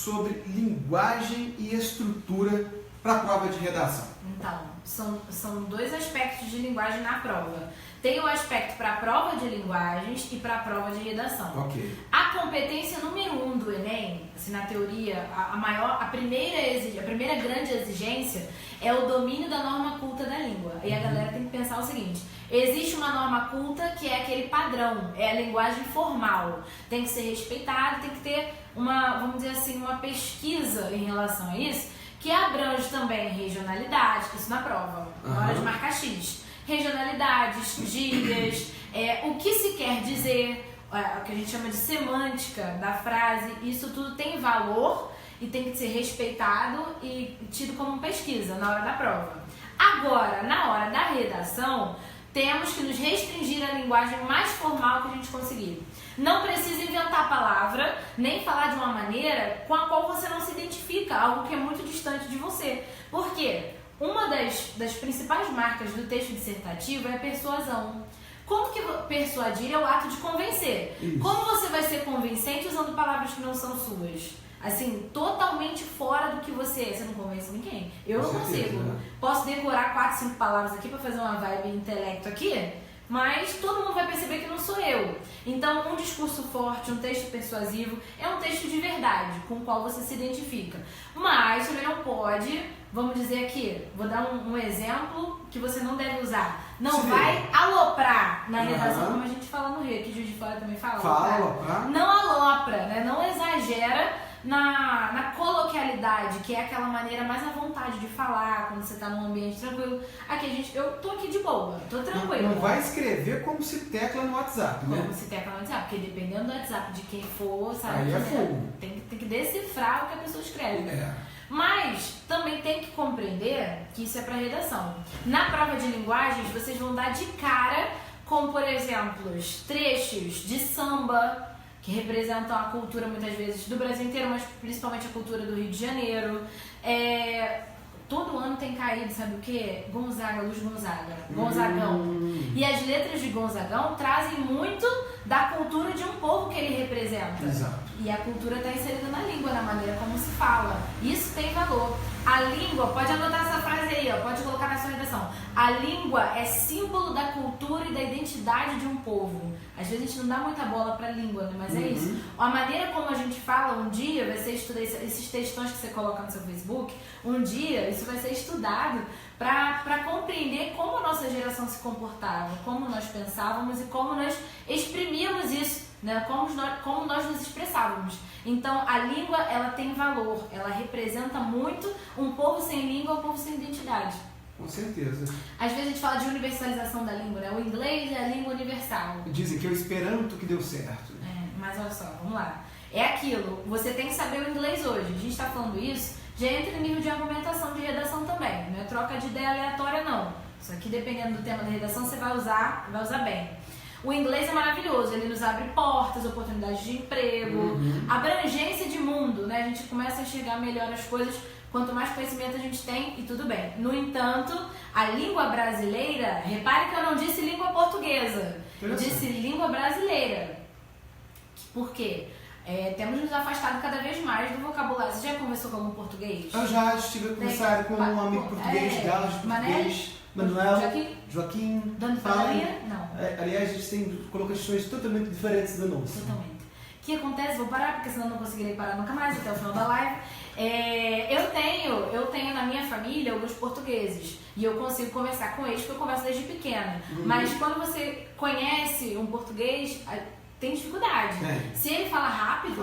sobre linguagem e estrutura para a prova de redação? Então, são dois aspectos de linguagem na prova. Tem o aspecto para a prova de linguagens e para a prova de redação. Ok. A competência número 1 do Enem, assim, na teoria, a primeira grande exigência é o domínio da norma culta da língua. E a galera tem que pensar o seguinte: existe uma norma culta que é aquele padrão, é a linguagem formal. Tem que ser respeitado, tem que ter vamos dizer assim, uma pesquisa em relação a isso, que abrange também regionalidade, isso na prova, na hora de marcar X. Regionalidades, gírias, o que se quer dizer, o que a gente chama de semântica da frase, isso tudo tem valor e tem que ser respeitado e tido como pesquisa na hora da prova. Agora, na hora da redação, temos que nos restringir à linguagem mais formal que a gente conseguir. Não precisa inventar palavra, nem falar de uma maneira com a qual você não se identifica, algo que é muito distante de você. Por quê? Uma das principais marcas do texto dissertativo é a persuasão. Como que persuadir é o ato de convencer? Isso. Como você vai ser convincente usando palavras que não são suas? Assim, totalmente fora do que você é. Você não convence ninguém. Eu não consigo. Né? Posso decorar 4, 5 palavras aqui para fazer uma vibe intelecto aqui, mas todo mundo vai perceber que não sou eu. Então, um discurso forte, um texto persuasivo, é um texto de verdade, com o qual você se identifica. Mas também não pode, vamos dizer aqui, vou dar um exemplo que você não deve usar. Não vai aloprar na redação, como a gente fala no Rio, aqui de Juiz de Fora também fala. Fala aloprar. Não alopra, né? Não exagera na coloquialidade, que é aquela maneira mais à vontade de falar, quando você tá num ambiente tranquilo. Aqui eu tô aqui de boa, tô tranquilo. Não vai escrever como se tecla no WhatsApp, né? Como se tecla no WhatsApp, porque dependendo do WhatsApp de quem for, sabe? Aí é fogo. Tem que decifrar o que a pessoa escreve. Mas também tem que compreender que isso é para redação. Na prova de linguagens, vocês vão dar de cara com, por exemplo, trechos de samba, que representam a cultura, muitas vezes, do Brasil inteiro, mas principalmente a cultura do Rio de Janeiro. Todo ano tem caído, sabe o quê? Gonzaga, Luiz Gonzaga, Gonzagão. E as letras de Gonzagão trazem muito da cultura de um povo que ele representa. Exato. E a cultura está inserida na língua, na maneira como se fala. Isso tem valor. A língua, pode anotar essa frase aí, pode colocar na sua redação. A língua é símbolo da cultura e da identidade de um povo. Às vezes a gente não dá muita bola para a língua, né? Mas é isso. A maneira como a gente fala, um dia vai ser estudado, esses textões que você coloca no seu Facebook, um dia isso vai ser estudado para compreender como a nossa geração se comportava, como nós pensávamos e como nós exprimíamos isso, né? Como nós nos expressávamos. Então a língua, ela tem valor, ela representa muito um povo sem língua, um povo sem identidade. Com certeza. Às vezes a gente fala de universalização da língua, né? O inglês é a língua universal. Dizem que é o Esperanto que deu certo. Mas olha só, vamos lá. É aquilo, você tem que saber o inglês hoje. A gente está falando isso, já entra em nível de argumentação de redação também. Não é troca de ideia aleatória, não. Só que dependendo do tema da redação, você vai usar bem. O inglês é maravilhoso, ele nos abre portas, oportunidades de emprego, abrangência de mundo, né? A gente começa a enxergar melhor as coisas, quanto mais conhecimento a gente tem, e tudo bem. No entanto, a língua brasileira, repare que eu não disse língua portuguesa, eu disse língua brasileira. Por quê? Temos nos afastado cada vez mais do vocabulário. Você já conversou com algum português? Eu já estive a conversar com um amigo português, galas de português, Manuel, Joaquim, Dando Falanha? Não. Aliás, eles têm colocações totalmente diferentes da nossa. Totalmente. O que acontece? Vou parar, porque senão não conseguirei parar nunca mais até o final da live. Eu tenho na minha família alguns portugueses e eu consigo conversar com eles porque eu converso desde pequena. Mas quando você conhece um português, tem dificuldade. Se ele fala rápido,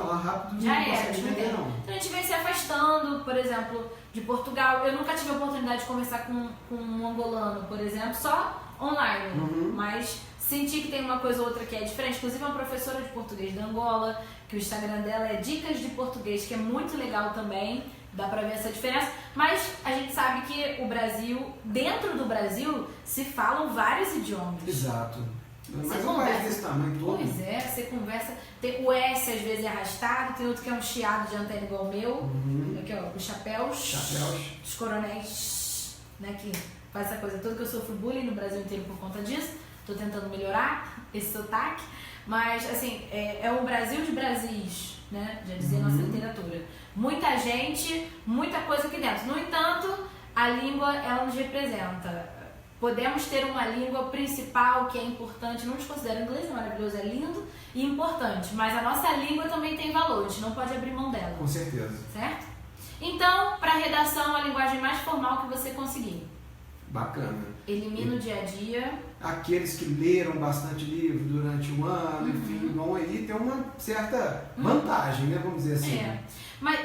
já era. Então a gente vem se afastando, por exemplo, de Portugal. Eu nunca tive a oportunidade de conversar com um angolano, por exemplo, só online. Mas senti que tem uma coisa ou outra que é diferente. Inclusive, uma professora de português da Angola, que o Instagram dela é Dicas de Português, que é muito legal também. Dá pra ver essa diferença. Mas a gente sabe que o Brasil, dentro do Brasil, se falam vários idiomas. Exato. Mas um país desse tamanho todo. Pois é, você conversa. O S às vezes é arrastado, tem outro que é um chiado de antena igual o meu. Aqui, ó, os chapéus. Os coronéis, né, que faz essa coisa toda, que eu sofro bullying no Brasil inteiro por conta disso. Tô tentando melhorar esse sotaque. Mas, assim, é o Brasil de Brasis. né? Já dizia nossa literatura. Muita gente, muita coisa aqui dentro. No entanto, a língua, ela nos representa. Podemos ter uma língua principal que é importante, não desconsidero o inglês, é maravilhoso, é lindo e importante, mas a nossa língua também tem valor, a gente não pode abrir mão dela. Com certeza. Certo? Então, para redação, a linguagem mais formal que você conseguir. Bacana. Elimina o dia a dia. Aqueles que leram bastante livro durante um ano, enfim, vão aí ter uma certa vantagem, né? Vamos dizer assim. É. Mas,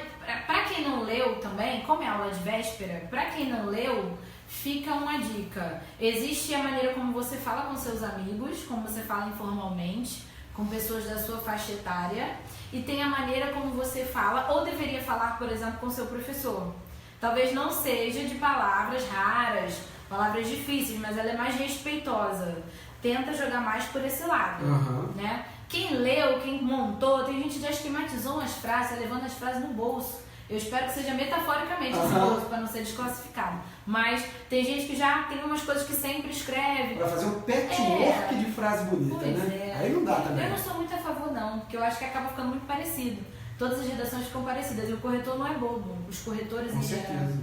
para quem não leu também, como é aula de véspera, para quem não leu, fica uma dica. Existe a maneira como você fala com seus amigos, como você fala informalmente, com pessoas da sua faixa etária, e tem a maneira como você fala, ou deveria falar, por exemplo, com seu professor. Talvez não seja de palavras raras, palavras difíceis, mas ela é mais respeitosa. Tenta jogar mais por esse lado, né? Quem leu, quem montou, tem gente que já esquematizou umas frases, levando as frases no bolso. Eu espero que seja metaforicamente esse bolso, para não ser desclassificado. Mas tem gente que já tem umas coisas que sempre escreve. Para fazer um patchwork de frase bonita, né? Aí não dá também. Eu não sou muito a favor, não, porque eu acho que acaba ficando muito parecido. Todas as redações ficam parecidas. E o corretor não é bobo. Os corretores com em geral. certeza.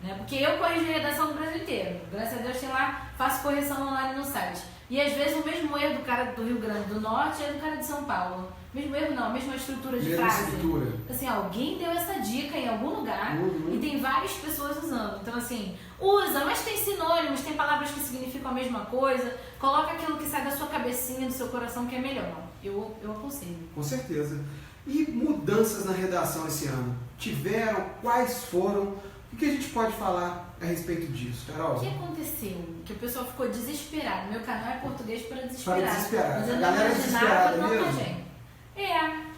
Né? Porque eu corrijo redação do Brasil inteiro. Graças a Deus, tem lá, faço correção online no site. E às vezes o mesmo erro do cara do Rio Grande do Norte é do cara de São Paulo. Mesmo erro não, mesma estrutura de frase. Estrutura. Assim, alguém deu essa dica em algum lugar e tem várias pessoas usando. Então assim, usa, mas tem sinônimos, tem palavras que significam a mesma coisa. Coloca aquilo que sai da sua cabecinha, do seu coração, que é melhor. Eu aconselho. Com certeza. E mudanças na redação esse ano? Tiveram? Quais foram? O que a gente pode falar a respeito disso, Carol? O que aconteceu? Que o pessoal ficou desesperado. Meu canal é português para desesperado. Para desesperado. Mas eu A não galera imaginava desesperada tanta mesmo? gente.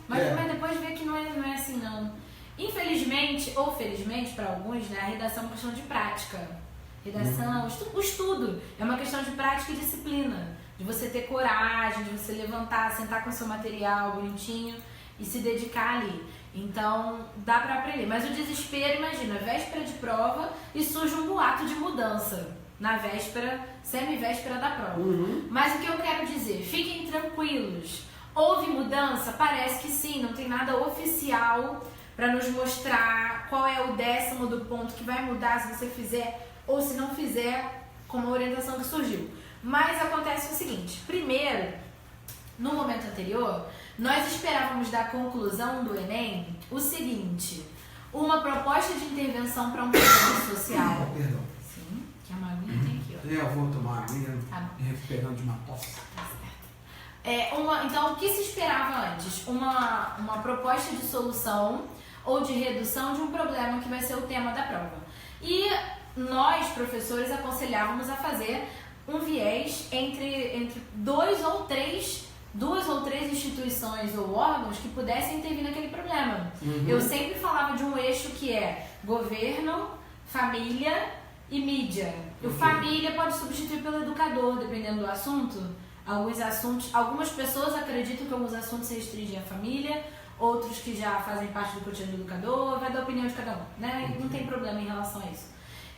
Mas depois vê que não é assim, não. Infelizmente, ou felizmente para alguns, né, a redação é uma questão de prática. Redação, o estudo é uma questão de prática e disciplina. De você ter coragem, de você levantar, sentar com o seu material bonitinho e se dedicar ali. Então, dá para aprender. Mas o desespero, imagina, véspera de prova e surge um boato de mudança na véspera, semi-véspera da prova. Mas o que eu quero dizer? Fiquem tranquilos. Houve mudança? Parece que sim, não tem nada oficial para nos mostrar qual é o décimo do ponto que vai mudar se você fizer ou se não fizer com a orientação que surgiu. Mas acontece o seguinte, primeiro, no momento anterior, nós esperávamos da conclusão do Enem o seguinte: uma proposta de intervenção para um problema social. Perdão. Sim, que a maguinha tem aqui, ó. Eu vou tomar aguinha, Tá bom. recuperando de uma tosse. Tá certo. Então, o que se esperava antes? Uma proposta de solução ou de redução de um problema que vai ser o tema da prova. E nós, professores, aconselhávamos a fazer um viés entre duas ou três instituições ou órgãos que pudessem intervir naquele problema. Eu sempre falava de um eixo que é governo, família e mídia. O família pode substituir pelo educador, dependendo do assunto. Algumas pessoas acreditam que alguns assuntos se restringem à família, outros que já fazem parte do cotidiano do educador, vai dar a opinião de cada um, né? Não tem problema em relação a isso.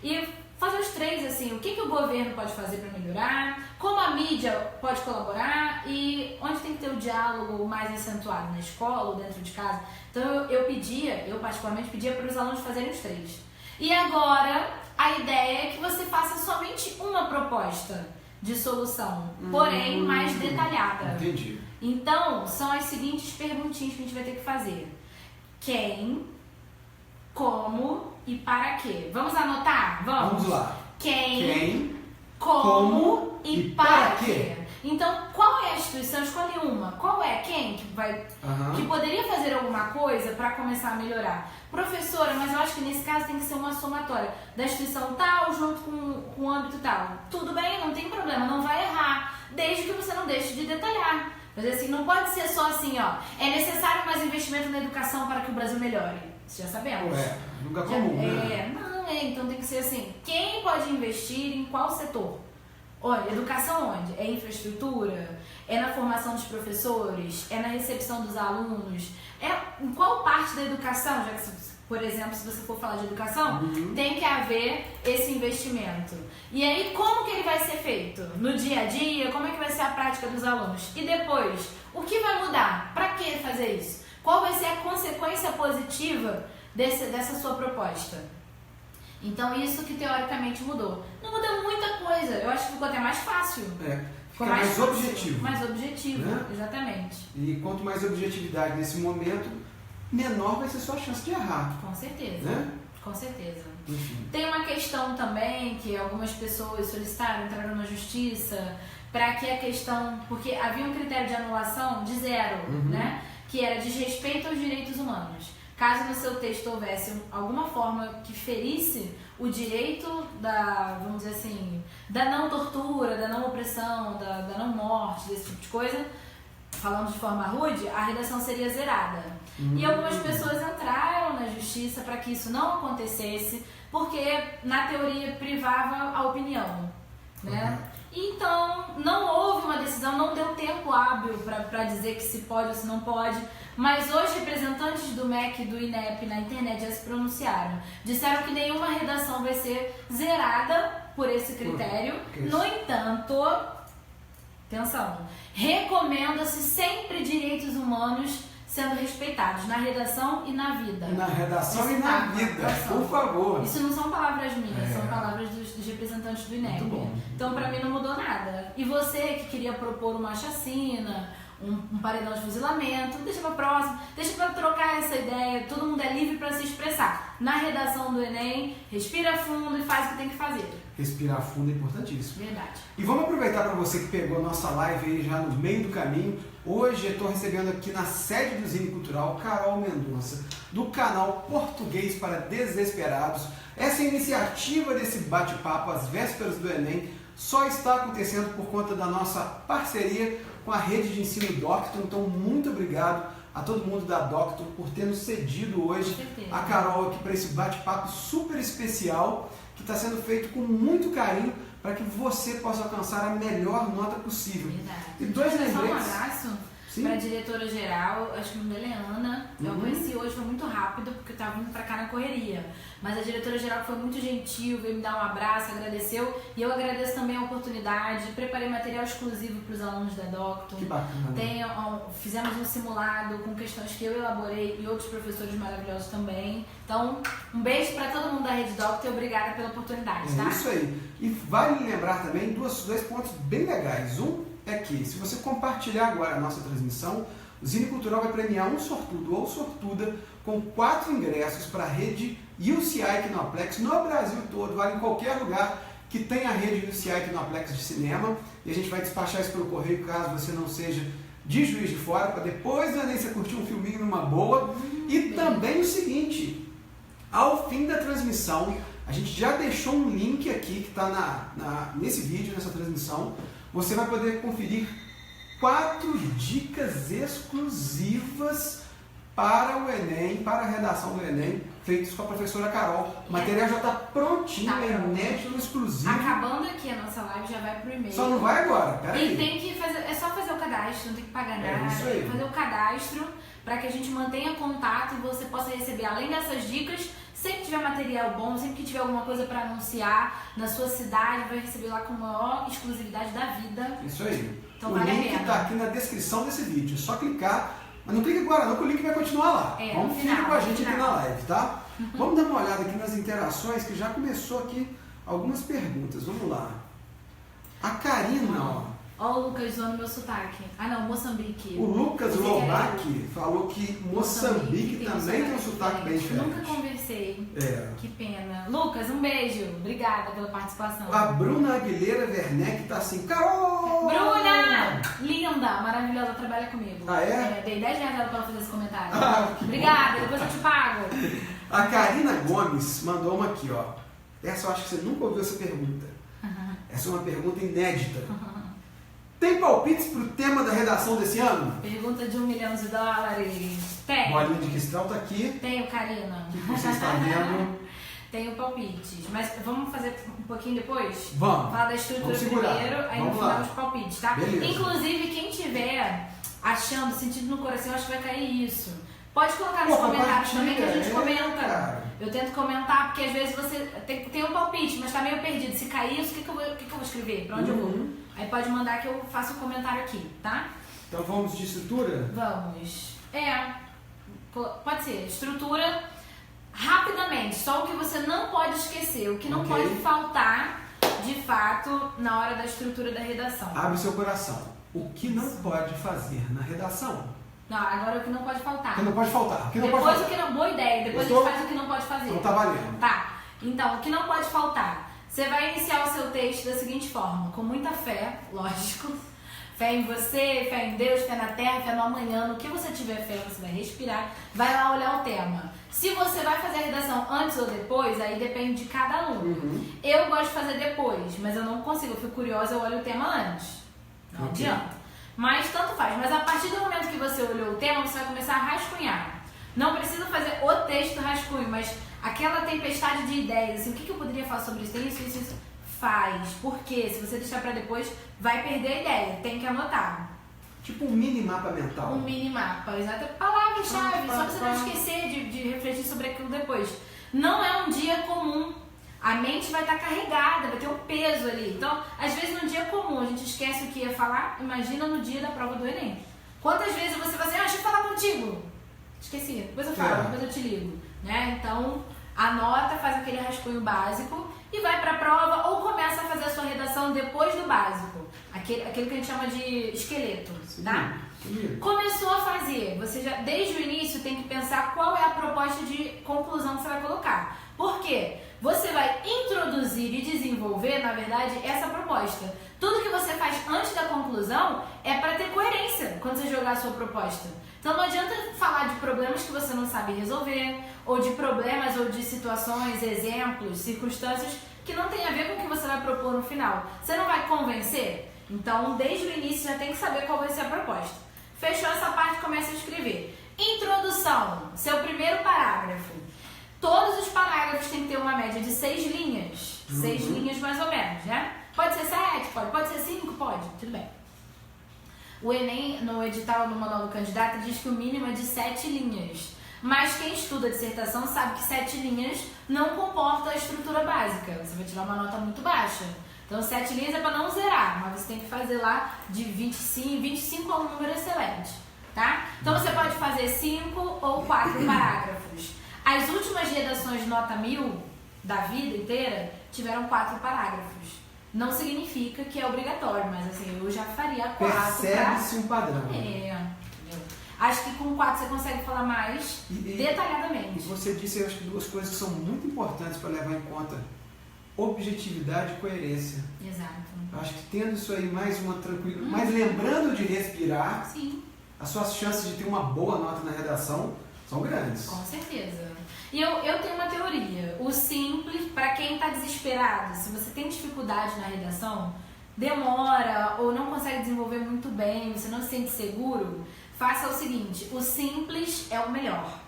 E fazer os três, assim, o que o governo pode fazer para melhorar, como a mídia pode colaborar e onde tem que ter o diálogo mais acentuado, na escola ou dentro de casa. Então eu particularmente pedia para os alunos fazerem os três. E agora a ideia é que você faça somente uma proposta de solução, porém mais detalhada. Entendi. Então, são as seguintes perguntinhas que a gente vai ter que fazer. Quem, como e para quê? Vamos anotar? Vamos lá. Quem, como e para quê? Então, qual é a instituição? Escolhe uma. Qual é? Quem que poderia fazer alguma coisa para começar a melhorar? Professora, mas eu acho que nesse caso tem que ser uma somatória da instituição tal junto com o âmbito tal. Tudo bem, não tem problema, não vai errar, desde que você não deixe de detalhar. Mas assim, não pode ser só assim, ó, é necessário mais investimento na educação para que o Brasil melhore. Isso já sabemos. Nunca comum, né? Então tem que ser assim, quem pode investir em qual setor? Olha, educação onde? É infraestrutura? É na formação dos professores? É na recepção dos alunos? Em qual parte da educação, já que, por exemplo, se você for falar de educação, tem que haver esse investimento. E aí, como que ele vai ser feito? No dia a dia, como é que vai ser a prática dos alunos? E depois, o que vai mudar? Para que fazer isso? Qual vai ser a consequência positiva dessa sua proposta? Então isso que teoricamente mudou. Não muda muita coisa, eu acho que ficou até mais fácil. Fica mais objetivo. Mais objetivo, né? Exatamente. E quanto mais objetividade nesse momento, menor vai ser sua chance de errar. Com certeza. Né? Com certeza. Enfim. Tem uma questão também que algumas pessoas solicitaram, entraram na justiça, para que a questão, porque havia um critério de anulação de 0, né? Que era desrespeito aos direitos humanos. Caso no seu texto houvesse alguma forma que ferisse o direito da, vamos dizer assim, da não tortura, da não opressão, da não morte, desse tipo de coisa, falando de forma rude, a redação seria zerada. E algumas pessoas entraram na justiça para que isso não acontecesse, porque na teoria privava a opinião, né? Então não houve uma decisão, não deu tempo hábil para dizer que se pode ou se não pode, mas hoje representantes do MEC e do INEP na internet já se pronunciaram, disseram que nenhuma redação vai ser zerada por esse critério. No entanto, atenção, recomenda-se sempre direitos humanos sendo respeitados na redação e na vida. Na redação e na vida, por favor. Isso não são palavras minhas, são palavras dos representantes do INEP. Então, para mim, não mudou nada. E você que queria propor uma chacina, um paredão de fuzilamento, deixa para próximo, deixa para trocar essa ideia. Todo mundo é livre para se expressar. Na redação do Enem, respira fundo e faz o que tem que fazer. Respirar fundo é importantíssimo. Verdade. E vamos aproveitar para você que pegou a nossa live aí já no meio do caminho. Hoje eu estou recebendo aqui na sede do Zine Cultural Carol Mendonça, do canal Português para Desesperados. Essa iniciativa desse bate-papo às vésperas do Enem só está acontecendo por conta da nossa parceria com a rede de ensino Docton. Então, muito obrigado a todo mundo da Docton por ter nos cedido hoje a Carol aqui para esse bate-papo super especial que está sendo feito com muito carinho para que você possa alcançar a melhor nota possível. Verdade. E dois lembretes. Só um abraço para a diretora-geral, acho que o nome dela é Ana. Eu conheci hoje, foi muito rápido, porque eu estava vindo para cá na correria. Mas a diretora-geral foi muito gentil, veio me dar um abraço, agradeceu. E eu agradeço também a oportunidade. Preparei material exclusivo para os alunos da Docton. Que bacana. Fizemos um simulado com questões que eu elaborei e outros professores maravilhosos também. Então, um beijo para todo mundo da Rede Docton e obrigada pela oportunidade, tá? É isso aí. E vale lembrar também dois pontos bem legais. Um é que, se você compartilhar agora a nossa transmissão, o Zine Cultural vai premiar um sortudo ou sortuda com 4 ingressos para a rede UCI Kinoplex no Brasil todo, vale em qualquer lugar que tenha a rede UCI Kinoplex de cinema. E a gente vai despachar isso pelo correio, caso você não seja de Juiz de Fora, para depois do Enem você curtir um filminho numa boa. E também o seguinte, ao fim da transmissão, a gente já deixou um link aqui que está nesse vídeo, nessa transmissão. Você vai poder conferir 4 dicas exclusivas para o Enem, para a redação do Enem, feitos com a professora Carol. O material já está prontinho, é inédito, exclusivo. Acabando aqui a nossa live, já vai pro e-mail. Só não vai agora, peraí. E tem que fazer, é só fazer o cadastro, não tem que pagar nada. Isso aí. Tem que fazer o cadastro para que a gente mantenha contato e você possa receber, além dessas dicas, sempre que tiver material bom, sempre que tiver alguma coisa para anunciar na sua cidade, vai receber lá com a maior exclusividade da vida. Isso aí. Então, o vale link está aqui na descrição desse vídeo. É só clicar, mas não clique agora não, que o link vai continuar lá. Vamos ficar com a gente aqui na live, tá? Vamos dar uma olhada aqui nas interações, que já começou aqui algumas perguntas. Vamos lá. A Karina, ó. Ó o Lucas zoando meu sotaque. Ah não, Moçambique. O Lucas Lobac falou que Moçambique também tem um sotaque bem diferente. Nunca conversei. Que pena. Lucas, um beijo. Obrigada pela participação. A Bruna Aguilera Werneck tá assim, Carol! Bruna! Linda, maravilhosa, trabalha comigo. Ah, é? Dei 10 reais pra ela fazer esse comentário. Que Obrigada, bom. depois eu te pago. A Karina Gomes mandou uma aqui, ó. Essa eu acho que você nunca ouviu essa pergunta. Essa é uma pergunta inédita. Tem palpites pro tema da redação desse ano? Pergunta de $1 milhão. Tem. Bolinha de cristal tá aqui. Tenho, Karina. O que você está vendo? Tenho palpites. Mas vamos fazer um pouquinho depois? Vamos. Falar da estrutura primeiro, aí no final os palpites, tá? Beleza. Inclusive, quem tiver achando, sentindo no coração, acho que vai cair isso. Pode colocar nos comentários também que a gente comenta. Cara. Eu tento comentar, porque às vezes você tem um palpite, mas tá meio perdido. Se cair isso, o que eu vou escrever? Pra onde eu vou? Aí pode mandar que eu faço o comentário aqui, tá? Então vamos de estrutura? Vamos. pode ser estrutura rapidamente, só o que você não pode esquecer, o que não pode faltar de fato na hora da estrutura da redação. Abre seu coração. O que não pode fazer na redação? Não, agora o que não pode faltar. O que não pode faltar. O que não Depois pode o que não, boa ideia, depois a gente faz o que não pode fazer. Não tá valendo. Tá. Então, o que não pode faltar? Você vai iniciar o seu texto da seguinte forma, com muita fé, lógico. Fé em você, fé em Deus, fé na terra, fé no amanhã. No que você tiver fé, você vai respirar, vai lá olhar o tema. Se você vai fazer a redação antes ou depois, aí depende de cada aluno. Eu gosto de fazer depois, mas eu não consigo. Eu fico curiosa, eu olho o tema antes. Não adianta. Mas tanto faz. Mas a partir do momento que você olhou o tema, você vai começar a rascunhar. Não precisa fazer o texto rascunho, mas aquela tempestade de ideias. Assim, o que eu poderia falar sobre isso? Tem isso. Faz. Porque se você deixar pra depois, vai perder a ideia. Tem que anotar. Tipo um mini mapa mental. Um mini mapa, exato. Palavra-chave, só pra você não esquecer de refletir sobre aquilo depois. Não é um dia comum. A mente vai estar carregada, vai ter um peso ali. Então, às vezes no dia comum a gente esquece o que ia falar. Imagina no dia da prova do Enem. Quantas vezes você vai assim, deixa eu falar contigo. Esqueci, depois eu falo, depois eu te ligo. Né? Então, anota, faz aquele rascunho básico e vai pra prova ou começa a fazer a sua redação depois do básico. Aquele que a gente chama de esqueleto, tá? Começou a fazer, você já desde o início tem que pensar qual é a proposta de conclusão que você vai colocar. Por quê? Você vai introduzir e desenvolver, na verdade, essa proposta. Tudo que você faz antes da conclusão é para ter coerência quando você jogar a sua proposta. Então não adianta falar de problemas que você não sabe resolver, ou de problemas ou de situações, exemplos, circunstâncias que não tem a ver com o que você vai propor no final. Você não vai convencer? Então, desde o início já tem que saber qual vai ser a proposta. Fechou essa parte, começa a escrever. Introdução, seu primeiro parágrafo. Todos os parágrafos têm que ter uma média de 6 linhas. 6 linhas mais ou menos, né? Pode ser 7, pode ser 5, pode, tudo bem. O Enem, no edital, no manual do candidato, diz que o mínimo é de 7 linhas. Mas quem estuda dissertação sabe que 7 linhas não comporta a estrutura básica. Você vai tirar uma nota muito baixa. Então 7 linhas é para não zerar, mas você tem que fazer lá de 25 é um número excelente, tá? Então você pode fazer 5 ou 4 parágrafos. As últimas redações de nota 1000 da vida inteira tiveram 4 parágrafos. Não significa que é obrigatório, mas assim, eu já faria 4. Percebe-se um padrão. Entendeu? Acho que com 4 você consegue falar mais detalhadamente. E você disse, eu acho que 2 coisas que são muito importantes para levar em conta: objetividade e coerência. Exato. Acho que tendo isso aí mais uma tranquilidade, mas lembrando de respirar, sim, as suas chances de ter uma boa nota na redação são grandes. Com certeza. E eu tenho uma teoria. O simples, para quem está desesperado, se você tem dificuldade na redação, demora ou não consegue desenvolver muito bem, você não se sente seguro, faça o seguinte: o simples é o melhor.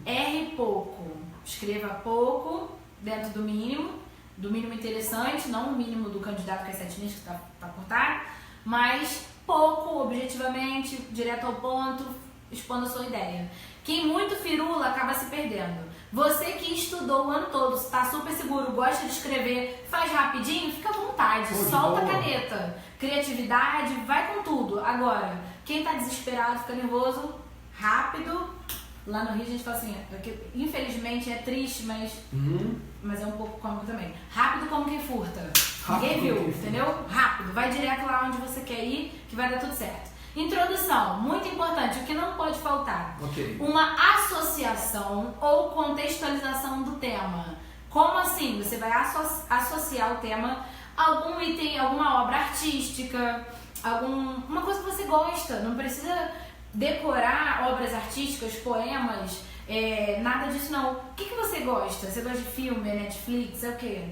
Erre pouco, escreva pouco, dentro do mínimo interessante, não o mínimo do candidato que é 7 linhas que está cortado, mas pouco, objetivamente, direto ao ponto, expondo a sua ideia. Quem muito firula acaba se perdendo. Você que estudou o ano todo, está super seguro, gosta de escrever, faz rapidinho, fica à vontade, solta a caneta. Criatividade, vai com tudo. Agora, quem está desesperado, fica nervoso, rápido. Lá no Rio a gente fala assim, infelizmente é triste, mas é um pouco cômico também. Rápido como quem furta. Ninguém viu, entendeu? Rápido, vai direto lá onde você quer ir, que vai dar tudo certo. Introdução, muito importante, o que não pode faltar. Uma associação ou contextualização do tema. Como assim? Você vai associar o tema a algum item, alguma obra artística, uma coisa que você gosta. Não precisa decorar obras artísticas, poemas, nada disso não. O que você gosta? Você gosta de filme, Netflix, é o quê?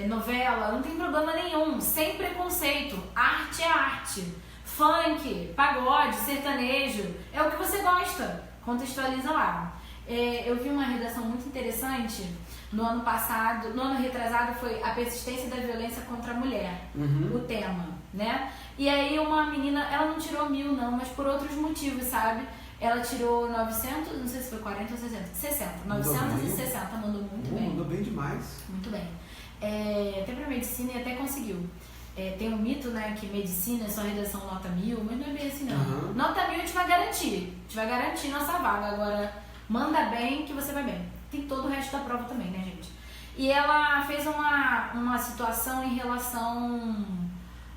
Novela? Não tem problema nenhum, sem preconceito. Arte é arte. Funk, pagode, sertanejo, é o que você gosta. Contextualiza lá. Eu vi uma redação muito interessante no ano passado, no ano retrasado, foi a persistência da violência contra a mulher, o tema, né? E aí uma menina, ela não tirou 1000 não, mas por outros motivos, sabe? Ela tirou 900, não sei se foi 40 ou 60, 960, mandou muito bem. Mandou bem demais. Muito bem. Até pra medicina e até conseguiu. Tem um mito, né, que medicina é só redação nota 1000, mas não é bem assim não. Nota 1000 a gente vai garantir nossa vaga. Agora, Manda bem que você vai bem. Tem todo o resto da prova também, né, gente? E ela fez uma situação em relação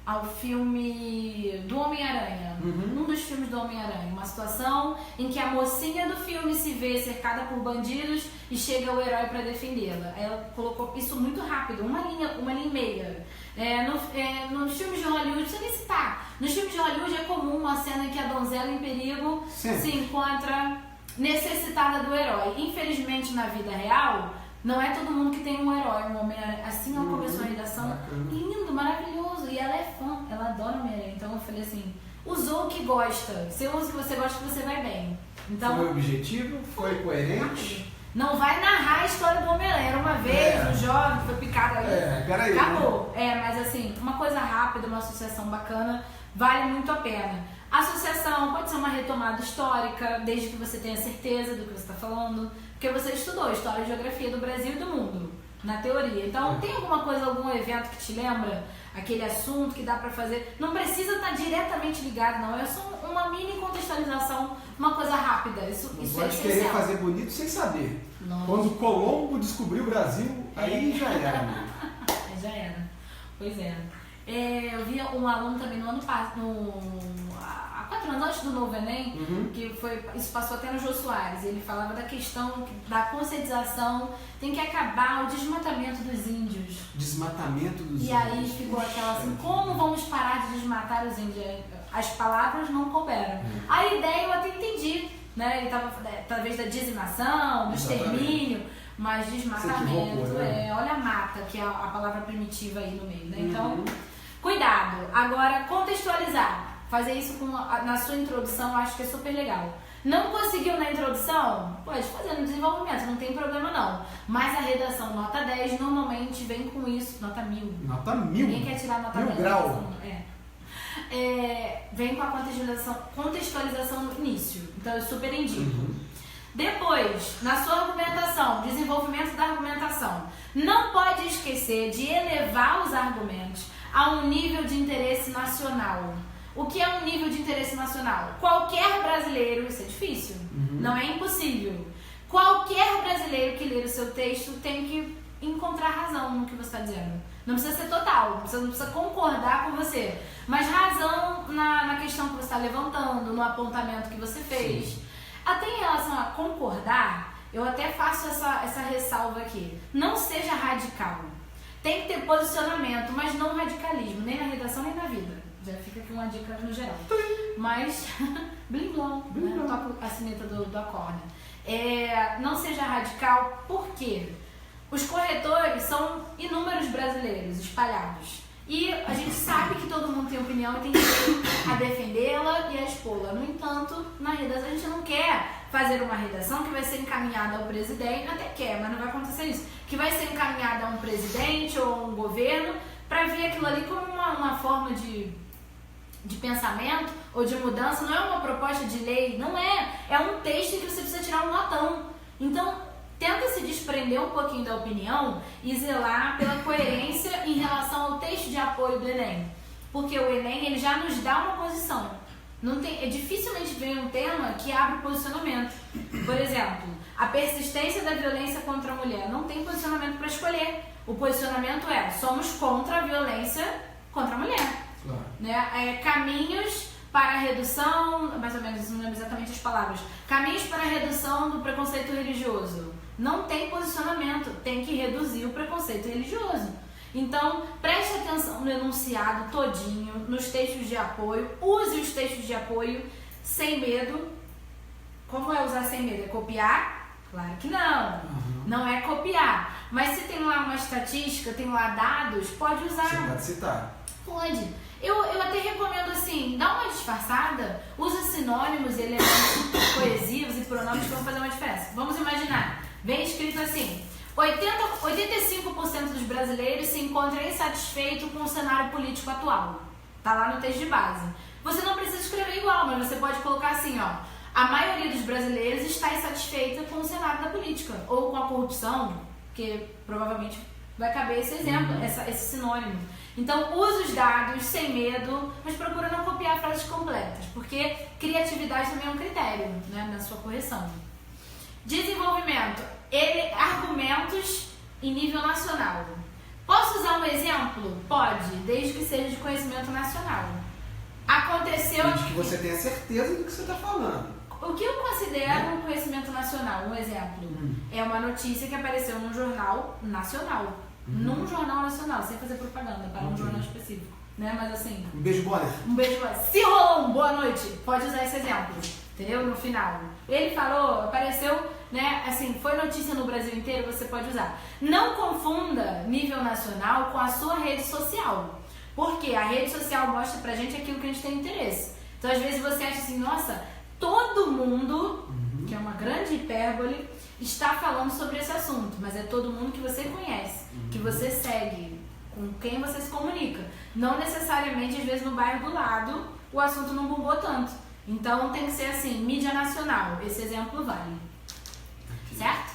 ao filme do Homem-Aranha. Um dos filmes do Homem-Aranha. Uma situação em que a mocinha do filme se vê cercada por bandidos e chega o herói para defendê-la. Ela colocou isso muito rápido, uma linha e meia. Nos filmes de Hollywood, você nem citar. Nos filmes de Hollywood é comum uma cena em que a donzela em perigo se encontra necessitada do herói. Infelizmente, na vida real, não é todo mundo que tem um herói, um Homem-Aranha. Assim ela começou a redação. Lindo, maravilhoso. E ela é fã, ela adora Homem-Aranha. Então eu falei assim, usou o que gosta. Você usa o que você gosta, você vai bem. Então, foi objetivo, foi coerente. Não vai narrar a história do Homem-Aranha. Era uma vez, um jovem foi picado ali. Peraí. Acabou. Mas assim, uma coisa rápida, uma associação bacana, vale muito a pena. A associação pode ser uma retomada histórica, desde que você tenha certeza do que você está falando, porque você estudou História e Geografia do Brasil e do mundo, na teoria. Então, tem alguma coisa, algum evento que te lembra aquele assunto que dá pra fazer? Não precisa estar diretamente ligado, não. É só uma mini contextualização, uma coisa rápida. Isso pode é essencial. Querer fazer bonito sem saber. Não. Quando Colombo descobriu o Brasil, aí já era. Já era. Pois é. Eu vi um aluno também no ano passado, há 4 anos antes do novo Enem, que isso passou até no Jô Soares. Ele falava da questão da conscientização, tem que acabar o desmatamento dos índios. Desmatamento dos índios. E aí ficou aquela assim, como vamos parar de desmatar os índios? As palavras não couberam. A ideia eu até entendi, né? Ele estava talvez da dizimação, do extermínio, mas desmatamento, olha a mata, que é a palavra primitiva aí no meio, né? Então, cuidado. Agora, contextualizar. Fazer isso na sua introdução, eu acho que é super legal. Não conseguiu na introdução? Pode fazer no desenvolvimento, não tem problema não. Mas a redação nota 10 normalmente vem com isso, nota 1000. Nota 1000? Ninguém quer tirar nota 10. 1000 grau. Vem com a contextualização no início. Então eu super indico. Depois, na sua argumentação, desenvolvimento da argumentação, não pode esquecer de elevar os argumentos a um nível de interesse nacional. O que é um nível de interesse nacional? Qualquer brasileiro, isso é difícil, não é impossível. Qualquer brasileiro que ler o seu texto tem que encontrar razão no que você está dizendo. Não precisa ser total, você não precisa concordar com você, mas razão na questão que você está levantando, no apontamento que você fez. Sim. Até em relação a concordar, eu até faço essa ressalva aqui. Não seja radical. Tem que ter posicionamento, mas não radicalismo, nem na redação nem na vida. Já fica aqui uma dica no geral. Mas, blim blom, né? Toco a sineta do acorde. Não seja radical, por quê? Os corretores são inúmeros brasileiros espalhados. E a gente sabe que todo mundo tem opinião e tem direito a defendê-la e a expô-la. No entanto, na redação a gente não quer fazer uma redação que vai ser encaminhada ao presidente, até quer, mas não vai acontecer isso, que vai ser encaminhada a um presidente ou a um governo para ver aquilo ali como uma forma de pensamento ou de mudança. Não é uma proposta de lei, não é. É um texto em que você precisa tirar um notão. Então, tenta se desprender um pouquinho da opinião e zelar pela coerência em relação ao texto de apoio do Enem. Porque o Enem ele já nos dá uma posição. Dificilmente vem um tema que abre posicionamento. Por exemplo, a persistência da violência contra a mulher. Não tem posicionamento para escolher. O posicionamento é: somos contra a violência contra a mulher. Claro. Né? Caminhos para a redução, mais ou menos, não lembro exatamente as palavras. Caminhos para a redução do preconceito religioso. Não tem posicionamento, tem que reduzir o preconceito religioso. Então, preste atenção no enunciado todinho, nos textos de apoio, use os textos de apoio sem medo. Como é usar sem medo? É copiar? Claro que não. Não é copiar. Mas se tem lá uma estatística, tem lá dados, pode usar. Você pode citar. Pode. Eu até recomendo assim, dá uma disfarçada, usa sinônimos e elementos coesivos e pronomes que vão fazer uma diferença. Vamos imaginar, vem escrito assim: 85% dos brasileiros se encontram insatisfeitos com o cenário político atual. Tá lá no texto de base. Você não precisa escrever igual, mas você pode colocar assim, ó: a maioria dos brasileiros está insatisfeita com o cenário da política, ou com a corrupção, porque provavelmente vai caber esse exemplo, esse sinônimo. Então, use os dados sem medo, mas procura não copiar frases completas, porque criatividade também é um critério, né, na sua correção. Desenvolvimento. Argumentos em nível nacional. Posso usar um exemplo? Pode, desde que seja de conhecimento nacional. Aconteceu... Desde que você tenha certeza do que você está falando. O que eu considero um conhecimento nacional? Um exemplo. É uma notícia que apareceu num jornal nacional. Num jornal nacional, sem fazer propaganda para um jornal específico. Né? Mas assim... Um beijo, Bonner. Um beijo, Bonner. Se rolou um boa noite, pode usar esse exemplo. Entendeu? No final. Ele falou, apareceu, né? Assim, foi notícia no Brasil inteiro, você pode usar. Não confunda nível nacional com a sua rede social. Porque a rede social mostra pra gente aquilo que a gente tem interesse. Então, às vezes, você acha assim, nossa, todo mundo, que é uma grande hipérbole, está falando sobre esse assunto. Mas é todo mundo que você conhece, que você segue, com quem você se comunica. Não necessariamente, às vezes, no bairro do lado, o assunto não bombou tanto. Então, tem que ser assim, mídia nacional. Esse exemplo vale. Certo?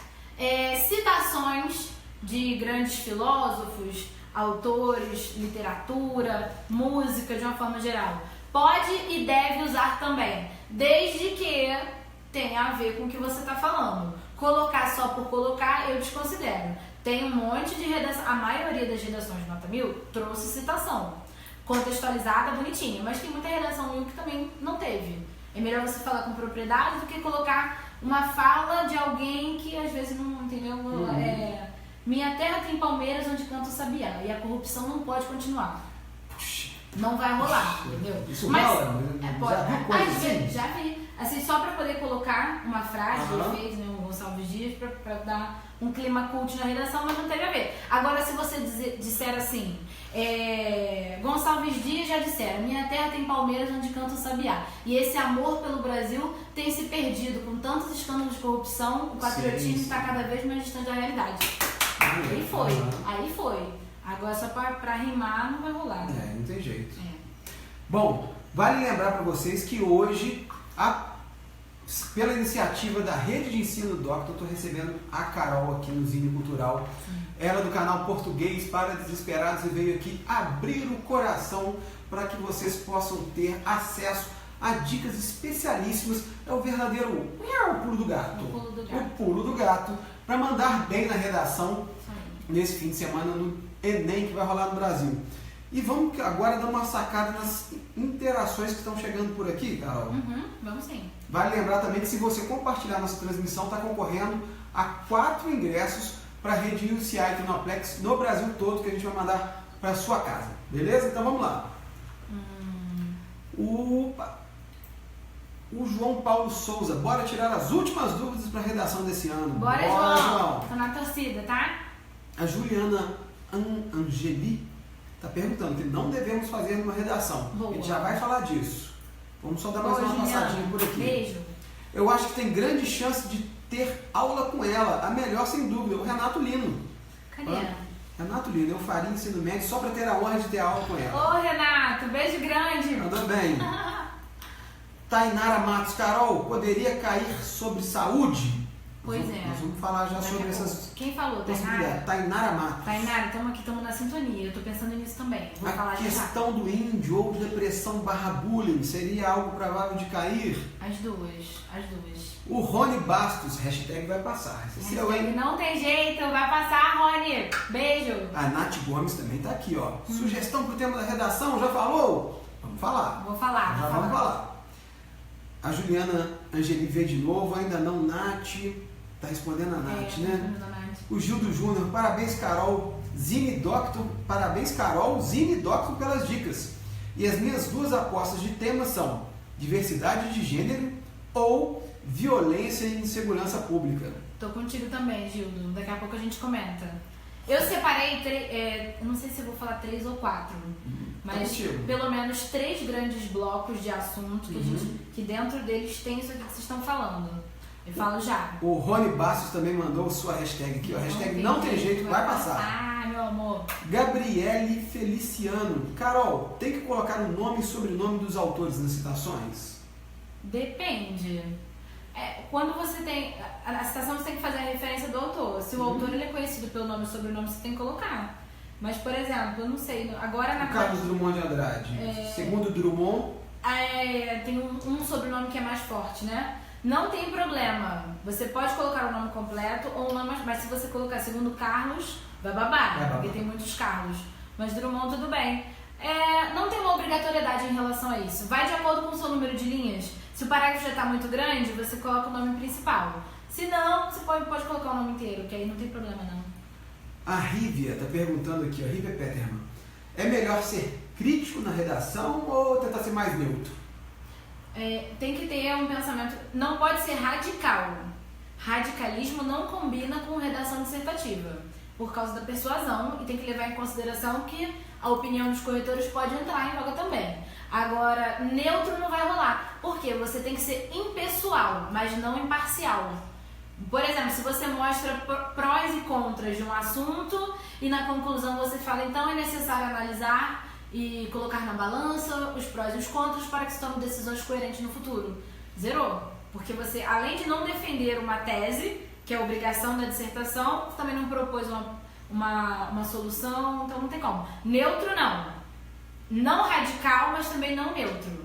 Citações de grandes filósofos, autores, literatura, música, de uma forma geral. Pode e deve usar também, desde que tenha a ver com o que você está falando. Colocar só por colocar, eu desconsidero. Tem um monte de redação, a maioria das redações de nota 1000 trouxe citação. Contextualizada, bonitinha, mas tem muita redação 1000 que também não teve. É melhor você falar com propriedade do que colocar uma fala de alguém que às vezes não, entendeu? Minha terra tem palmeiras onde canta o sabiá e a corrupção não pode continuar. Não vai rolar, entendeu? Isso mas rola? Já viu coisa assim? Já vi. Assim, só pra poder colocar uma frase que ele fez, né, o Gonçalves Dias, pra dar um clima cult na redação, mas não teve a ver. Agora, se você disser assim, Gonçalves Dias já disseram, minha terra tem palmeiras onde canta o sabiá. E esse amor pelo Brasil tem se perdido com tantos escândalos de corrupção, o patriotismo está cada vez mais distante da realidade. Aí foi. Agora só pra rimar não vai rolar. Né? Não tem jeito. Bom, vale lembrar para vocês que hoje, pela iniciativa da Rede de Ensino Doctor, eu estou recebendo a Carol aqui no Zine Cultural. Sim. Ela do canal Português para Desesperados e veio aqui abrir o coração para que vocês possam ter acesso a dicas especialíssimas. É o verdadeiro pulo do gato. O pulo do gato para mandar bem na redação nesse fim de semana no Enem que vai rolar no Brasil. E vamos agora dar uma sacada nas interações que estão chegando por aqui, Carol. Vamos sim. Vale lembrar também que se você compartilhar nossa transmissão, está concorrendo a 4 ingressos para a rede UCI Tecnoplex no Brasil todo, que a gente vai mandar para sua casa. Beleza? Então vamos lá. O João Paulo Souza, bora tirar as últimas dúvidas para a redação desse ano. Bora João. Tô na torcida, tá? A Juliana Angeli está perguntando que não devemos fazer numa redação. Boa. A gente já vai falar disso. Vamos só dar mais uma passadinha por aqui. Beijo. Eu acho que tem grande chance de ter aula com ela. A melhor, sem dúvida, o Renato Lino. Cadê? Renato Lino, eu faria ensino médio só para ter a honra de ter aula com ela. Ô Renato, beijo grande. Anda bem. Tainara Matos, Carol, poderia cair sobre saúde? Pois Nós vamos falar já sobre essas. Quem falou? Tainara Matos. Tainara, estamos na sintonia. Eu tô pensando nisso também. Vou falar já. A questão do índio ou depressão / bullying seria algo provável de cair? As duas. O Rony Bastos, hashtag vai passar. Não tem jeito, vai passar, Rony. Beijo. A Nath Gomes também tá aqui, ó. Sugestão pro tema da redação, já falou? Vamos falar. Vou falar. Vamos falar. A Juliana Angeli veio de novo, ainda não, Nath. Tá respondendo a Nath, né? O Gildo Júnior, parabéns, Carol. Zine Doctor, parabéns, Carol. Zine Doctor pelas dicas. E as minhas duas apostas de tema são diversidade de gênero ou violência e insegurança pública. Tô contigo também, Gildo. Daqui a pouco a gente comenta. Eu separei, não sei se eu vou falar 3 ou 4, mas pelo menos 3 grandes blocos de assuntos que dentro deles tem isso aqui que vocês estão falando. Eu falo já. O Rony Bastos também mandou sua hashtag aqui, ó. Hashtag não tem jeito, vai passar. Ah, meu amor. Gabriele Feliciano. Carol, tem que colocar o nome e sobrenome dos autores nas citações? Depende. Quando você tem... A citação você tem que fazer a referência do autor. Se o autor ele é conhecido pelo nome e sobrenome, você tem que colocar. Mas, por exemplo, eu não sei... Agora na Carlos Drummond de Andrade. Segundo Drummond... tem um sobrenome que é mais forte, né? não tem problema. Você pode colocar o nome completo ou o nome, mas se você colocar segundo Carlos, vai babar, porque tem muitos Carlos. Mas Drummond, tudo bem. Não tem uma obrigatoriedade em relação a isso. Vai de acordo com o seu número de linhas. Se o parágrafo já está muito grande, você coloca o nome principal. Se não, você pode colocar o nome inteiro, que aí não tem problema não. A Rívia está perguntando aqui, a Rívia Peterman. É melhor ser crítico na redação ou tentar ser mais neutro? Tem que ter um pensamento, não pode ser radical. Radicalismo não combina com redação dissertativa, por causa da persuasão, e tem que levar em consideração que a opinião dos corretores pode entrar em voga também. Agora, neutro não vai rolar, porque você tem que ser impessoal, mas não imparcial. Por exemplo, se você mostra prós e contras de um assunto e na conclusão você fala, então é necessário analisar e colocar na balança os prós e os contras para que se tome decisões coerentes no futuro. Zerou. Porque você, além de não defender uma tese, que é a obrigação da dissertação, você também não propôs uma solução, então não tem como. Neutro não. Não radical, mas também não neutro.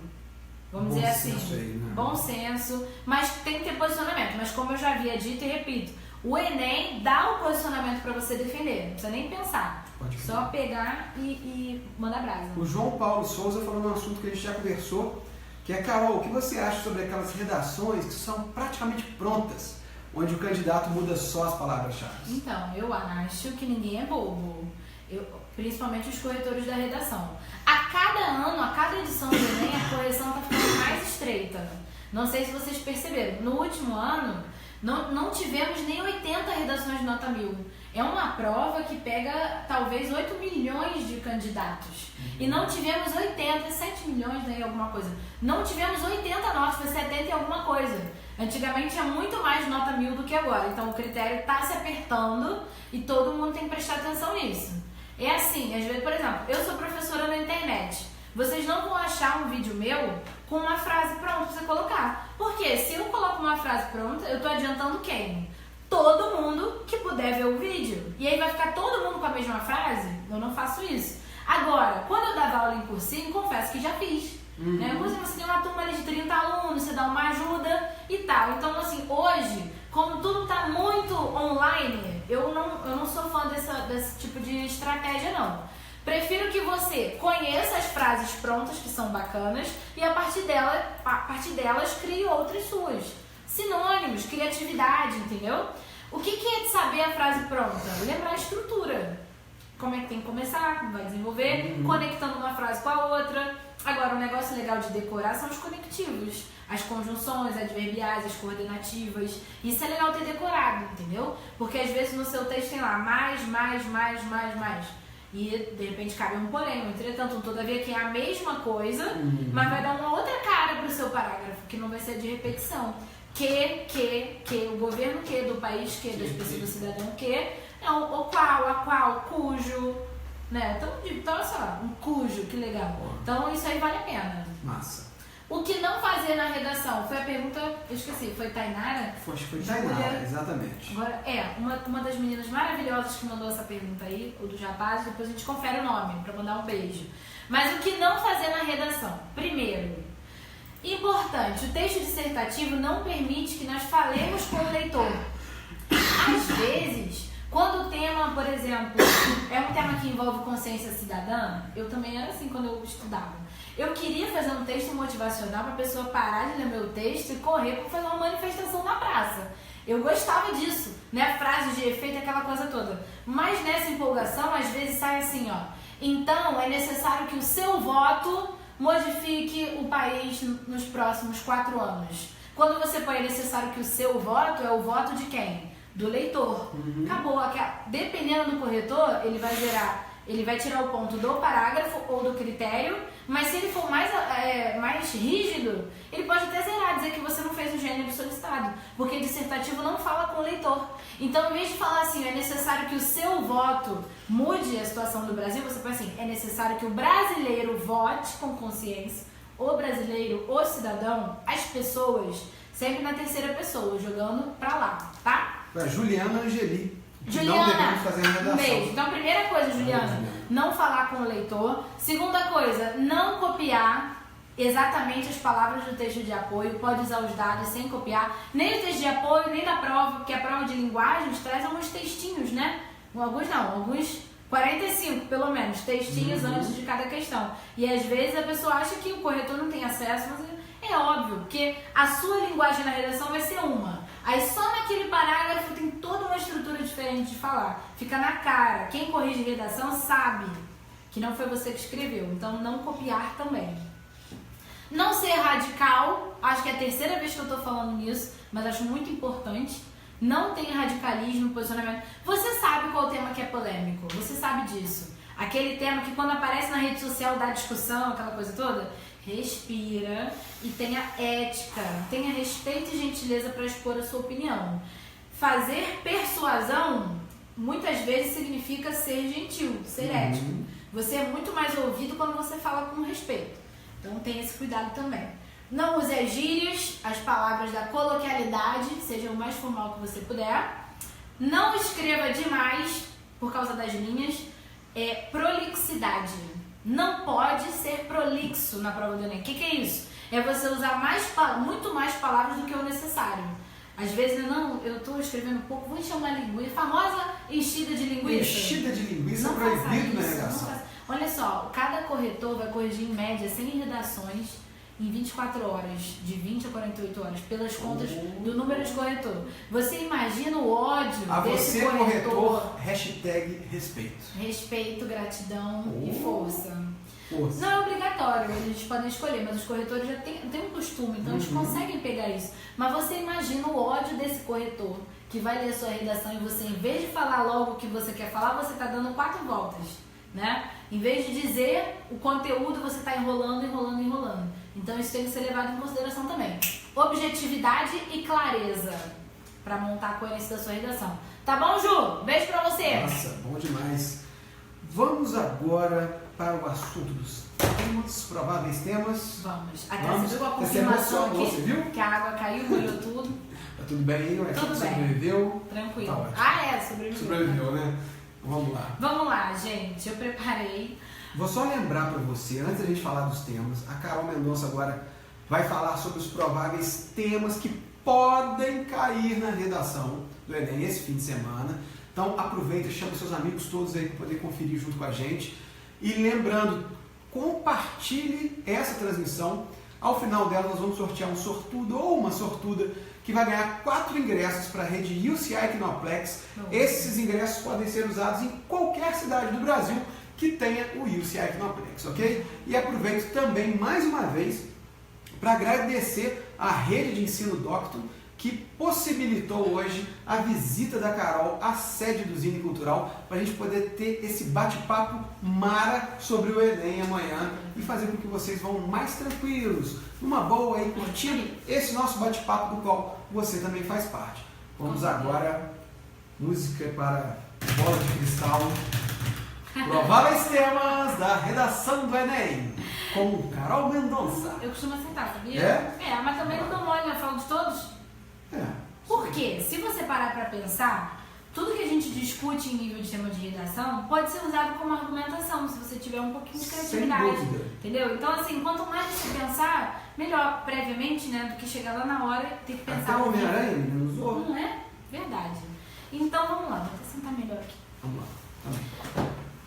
Vamos dizer assim. Bom senso, mas tem que ter posicionamento. Mas como eu já havia dito e repito, o Enem dá o posicionamento para você defender. Não precisa nem pensar. Só pegar e mandar brasa. O João Paulo Souza falou num assunto que a gente já conversou, que é, Carol, o que você acha sobre aquelas redações que são praticamente prontas, onde o candidato muda só as palavras-chave? Então, eu acho que ninguém é bobo. Principalmente os corretores da redação. A cada ano, a cada edição do Enem, a correção está ficando mais estreita. Não sei se vocês perceberam. No último ano, não tivemos nem 80 redações de nota 1000. É uma prova que pega talvez 8 milhões de candidatos. E não tivemos 7 milhões, né, alguma coisa. Não tivemos 80 notas, foi 70 e alguma coisa. Antigamente tinha muito mais nota 1000 do que agora. Então o critério está se apertando e todo mundo tem que prestar atenção nisso. É assim, às vezes, por exemplo, eu sou professora na internet. Vocês não vão achar um vídeo meu com uma frase pronta pra você colocar. Porque se eu coloco uma frase pronta, eu tô adiantando quem? Todo mundo que puder ver o vídeo. E aí vai ficar todo mundo com a mesma frase? Eu não faço isso. Agora, quando eu dava aula em cursinho, confesso que já fiz. Né? Inclusive, você tem uma turma ali de 30 alunos, você dá uma ajuda e tal. Então, assim, hoje, como tudo tá muito online, eu não sou fã desse tipo de estratégia, não. Prefiro que você conheça as frases prontas, que são bacanas, e a partir delas crie outras suas. Sinônimos, criatividade, entendeu? O que é de saber a frase pronta? Lembrar a estrutura. Como é que tem que começar, vai desenvolver, conectando uma frase com a outra. Agora, um negócio legal de decorar são os conectivos. As conjunções, adverbiais, as coordenativas. Isso é legal ter decorado, entendeu? Porque às vezes no seu texto tem lá mais. E de repente cabe um porém, um entretanto, um todavia, que é a mesma coisa, mas vai dar uma outra cara pro seu parágrafo, que não vai ser de repetição. O governo do país das pessoas do cidadão não, o qual, a qual, cujo, né? Então, sei lá, um cujo, que legal. Então isso aí vale a pena. Massa. O que não fazer na redação? Foi a pergunta, eu esqueci, foi Tainara? Foi Tainara, exatamente. Agora, uma das meninas maravilhosas que mandou essa pergunta aí, o do Japaz, depois a gente confere o nome, pra mandar um beijo. Mas o que não fazer na redação? Primeiro, importante, o texto dissertativo não permite que nós falemos com o leitor. Às vezes, quando o tema, por exemplo, é um tema que envolve consciência cidadã, eu também era assim quando eu estudava. Eu queria fazer um texto motivacional para a pessoa parar de ler meu texto e correr para fazer uma manifestação na praça. Eu gostava disso, né? Frases de efeito, aquela coisa toda. Mas nessa empolgação, às vezes sai assim, ó. Então, é necessário que o seu voto modifique o país nos próximos 4 anos. Quando você põe é necessário que o seu voto, é o voto de quem? Do leitor. Acabou. Dependendo do corretor, ele vai tirar o ponto do parágrafo ou do critério, mas se ele for mais rígido, ele pode até zerar, dizer que você não fez o gênero solicitado, porque dissertativo não fala com o leitor. Então, em vez de falar assim, é necessário que o seu voto mude a situação do Brasil, você põe assim, é necessário que o brasileiro vote com consciência, o brasileiro, o cidadão, as pessoas, sempre na terceira pessoa, jogando pra lá, tá? Juliana Angeli. Juliana, não devemos fazer a redação. Um beijo. Então, primeira coisa, Juliana, não falar com o leitor. Segunda coisa, não copiar exatamente as palavras do texto de apoio, pode usar os dados sem copiar, nem o texto de apoio, nem da prova, porque a prova de linguagens traz alguns textinhos, né? Alguns 45, pelo menos, textinhos antes de cada questão. E às vezes a pessoa acha que o corretor não tem acesso, mas é óbvio, porque a sua linguagem na redação vai ser uma. Aí só naquele parágrafo tem toda uma estrutura diferente de falar. Fica na cara. Quem corrige redação sabe que não foi você que escreveu. Então não copiar também. Não ser radical. Acho que é a terceira vez que eu estou falando nisso, mas acho muito importante. Não tem radicalismo, posicionamento. Você sabe qual o tema que é polêmico. Você sabe disso. Aquele tema que quando aparece na rede social dá discussão, aquela coisa toda. Respira e tenha ética, tenha respeito e gentileza para expor a sua opinião. Fazer persuasão muitas vezes significa ser gentil, ser ético. Você é muito mais ouvido quando você fala com respeito. Então tenha esse cuidado também. Não use as gírias, as palavras da coloquialidade, seja o mais formal que você puder. Não escreva demais por causa das linhas. Prolixidade. Não pode ser prolixo na prova do Enem. O que é isso? É você usar muito mais palavras do que o necessário. Às vezes, eu estou escrevendo pouco, vou encher uma linguiça, famosa enchida de linguiça. Enchida de linguiça não proibido na redação. Olha só, cada corretor vai corrigir em média 100 redações em 24 horas, de 20 a 48 horas, pelas contas do número de corretor. Você imagina o ódio desse corretor. Hashtag respeito. Respeito, gratidão e força. Não é obrigatório, eles podem escolher, mas os corretores já têm um costume, então eles conseguem pegar isso. Mas você imagina o ódio desse corretor que vai ler a sua redação e você, em vez de falar logo o que você quer falar, você está dando 4 voltas, né? Em vez de dizer o conteúdo, você está enrolando. Então isso tem que ser levado em consideração também. Objetividade e clareza para montar a coerência da sua redação. Tá bom, Ju? Beijo pra você! Nossa, bom demais. Vamos agora para o assunto dos temas, prováveis temas. Até você viu a confirmação aqui, você viu? Que a água caiu, molhou tudo. Tá tudo bem aí? Tudo bem. Sobreviveu? Tranquilo. Tá sobreviveu. Sobreviveu, né? Vamos lá. Vamos lá, gente. Eu preparei. Vou só lembrar para você, antes da gente falar dos temas, a Carol Mendonça agora vai falar sobre os prováveis temas que podem cair na redação do Enem esse fim de semana. Então aproveita, chama seus amigos todos aí para poder conferir junto com a gente. E lembrando, compartilhe essa transmissão. Ao final dela nós vamos sortear um sortudo ou uma sortuda que vai ganhar 4 ingressos para a rede UCI Kinoplex. Esses ingressos podem ser usados em qualquer cidade do Brasil que tenha o UCI Kinoplex, ok? E aproveito também mais uma vez para agradecer a rede de ensino Docto que possibilitou hoje a visita da Carol à sede do Zine Cultural para a gente poder ter esse bate-papo mara sobre o Enem amanhã e fazer com que vocês vão mais tranquilos, numa boa aí, curtindo esse nosso bate-papo do qual você também faz parte. Vamos agora, música para Bola de Cristal. Prováveis temas da redação do Enem, com Carol Mendonça. Eu costumo sentar, sabia? É? Mas também não dou mole, eu falo de todos. Por quê? Se você parar para pensar, tudo que a gente discute em nível de tema de redação pode ser usado como argumentação, se você tiver um pouquinho de criatividade. Sem dúvida. Entendeu? Então, assim, quanto mais você pensar, melhor previamente, né? Do que chegar lá na hora e ter que pensar. Até o Homem-Aranha não usou. Não é? Verdade. Então, vamos lá. Vou até sentar melhor aqui. Vamos lá.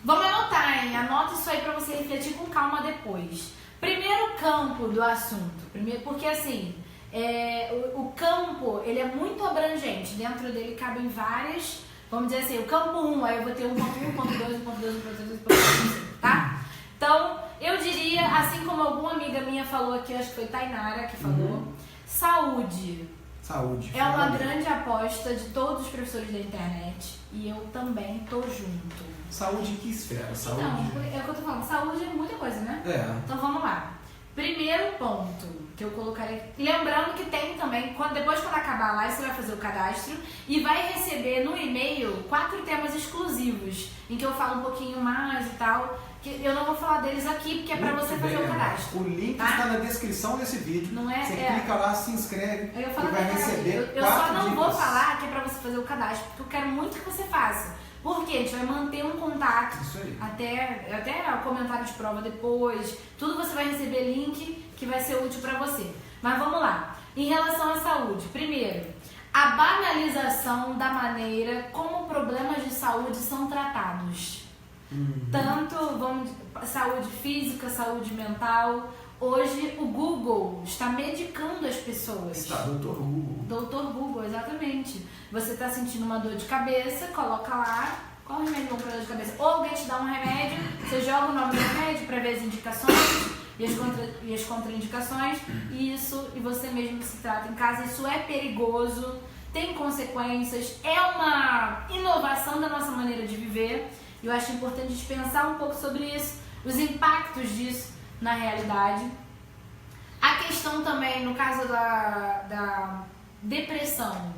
Vamos anotar, hein? Anota isso aí para você refletir com calma depois. Primeiro campo do assunto. Porque, assim... o campo, ele é muito abrangente, dentro dele cabem várias, vamos dizer assim, o campo 1, aí eu vou ter 1.1, 1.2, 1.2, 1.2, tá? Então, eu diria, assim como alguma amiga minha falou aqui, acho que foi Tainara que falou, saúde. É uma grande aposta de todos os professores da internet e eu também tô junto. Saúde em que esfera? Saúde? Não, é o que eu tô falando, saúde é muita coisa, né? Então vamos lá. Primeiro ponto que eu colocarei, lembrando que tem também, depois quando acabar a live você vai fazer o cadastro e vai receber no e-mail 4 temas exclusivos, em que eu falo um pouquinho mais e tal, que eu não vou falar deles aqui, porque é pra você fazer o cadastro. O link está na descrição desse vídeo, não é? Você clica lá, se inscreve e vai receber eu só não dicas. vou falar que é pra você fazer o cadastro, porque eu quero muito que você faça. Porque a gente vai manter um contato até o comentário de prova depois. Tudo você vai receber link que vai ser útil para você. Mas vamos lá. Em relação à saúde, primeiro, a banalização da maneira como problemas de saúde são tratados. Tanto saúde física, saúde mental. Hoje o Google está medicando as pessoas. Está, Dr. Google. Dr. Google, exatamente. Você está sentindo uma dor de cabeça, coloca lá qual o remédio bom para dor de cabeça. Ou alguém te dá um remédio, você joga o nome do remédio para ver as indicações e as contraindicações, e você mesmo se trata em casa. Isso é perigoso, tem consequências, é uma inovação da nossa maneira de viver. E eu acho importante a gente pensar um pouco sobre isso, os impactos disso na realidade. A questão também, no caso da depressão,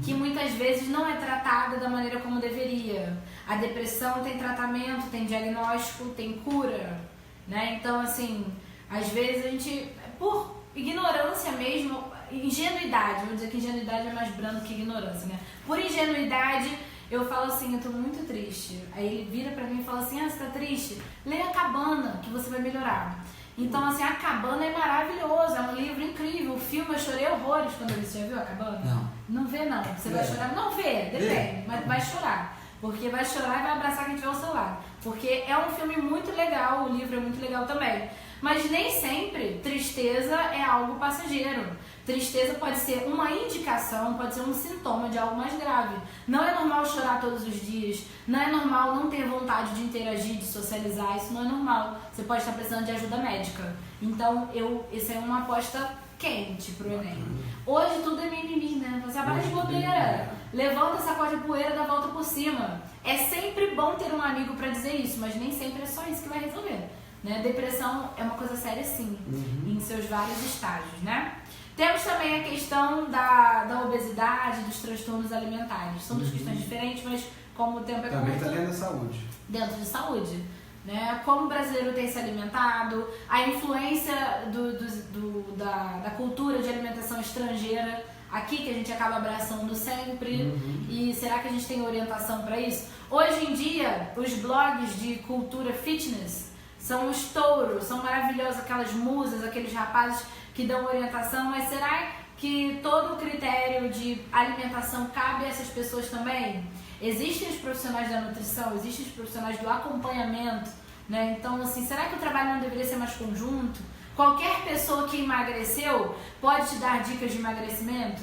que muitas vezes não é tratada da maneira como deveria. A depressão tem tratamento, tem diagnóstico, tem cura, né? Então, assim, às vezes a gente, por ignorância mesmo, ingenuidade, vamos dizer que ingenuidade é mais brando que ignorância, né? Por ingenuidade, eu falo assim, eu tô muito triste. Aí ele vira pra mim e fala assim, você tá triste? Lê A Cabana, que você vai melhorar. Então, assim, A Cabana é maravilhoso, é um livro incrível. O filme, eu chorei horrores quando eu vi. Você já viu A Cabana? Não. Não vê, não. Você vai chorar? Não vê, depende, mas vai chorar. Porque vai chorar e vai abraçar quem tiver ao seu lado. Porque é um filme muito legal, o livro é muito legal também. Mas nem sempre tristeza é algo passageiro. Tristeza pode ser uma indicação, pode ser um sintoma de algo mais grave. Não é normal chorar todos os dias, não é normal não ter vontade de interagir, de socializar, isso não é normal. Você pode estar precisando de ajuda médica. Então, essa é uma aposta quente pro Enem. Hoje tudo é mimimi, né? Você para de bobeira, levanta, sacode a poeira, dá a volta por cima. É sempre bom ter um amigo para dizer isso, mas nem sempre é só isso que vai resolver. Né? Depressão é uma coisa séria, sim, em seus vários estágios, né? Temos também a questão da obesidade, dos transtornos alimentares. São duas questões diferentes, mas como o tempo é curto... Também está dentro da saúde. Dentro de saúde. Né? Como o brasileiro tem se alimentado, a influência da cultura de alimentação estrangeira aqui, que a gente acaba abraçando sempre. E será que a gente tem orientação para isso? Hoje em dia, os blogs de cultura fitness são um estouro, são maravilhosos, aquelas musas, aqueles rapazes que dão orientação, mas será que todo o critério de alimentação cabe a essas pessoas também? Existem os profissionais da nutrição, existem os profissionais do acompanhamento, né? Então, assim, será que o trabalho não deveria ser mais conjunto? Qualquer pessoa que emagreceu pode te dar dicas de emagrecimento?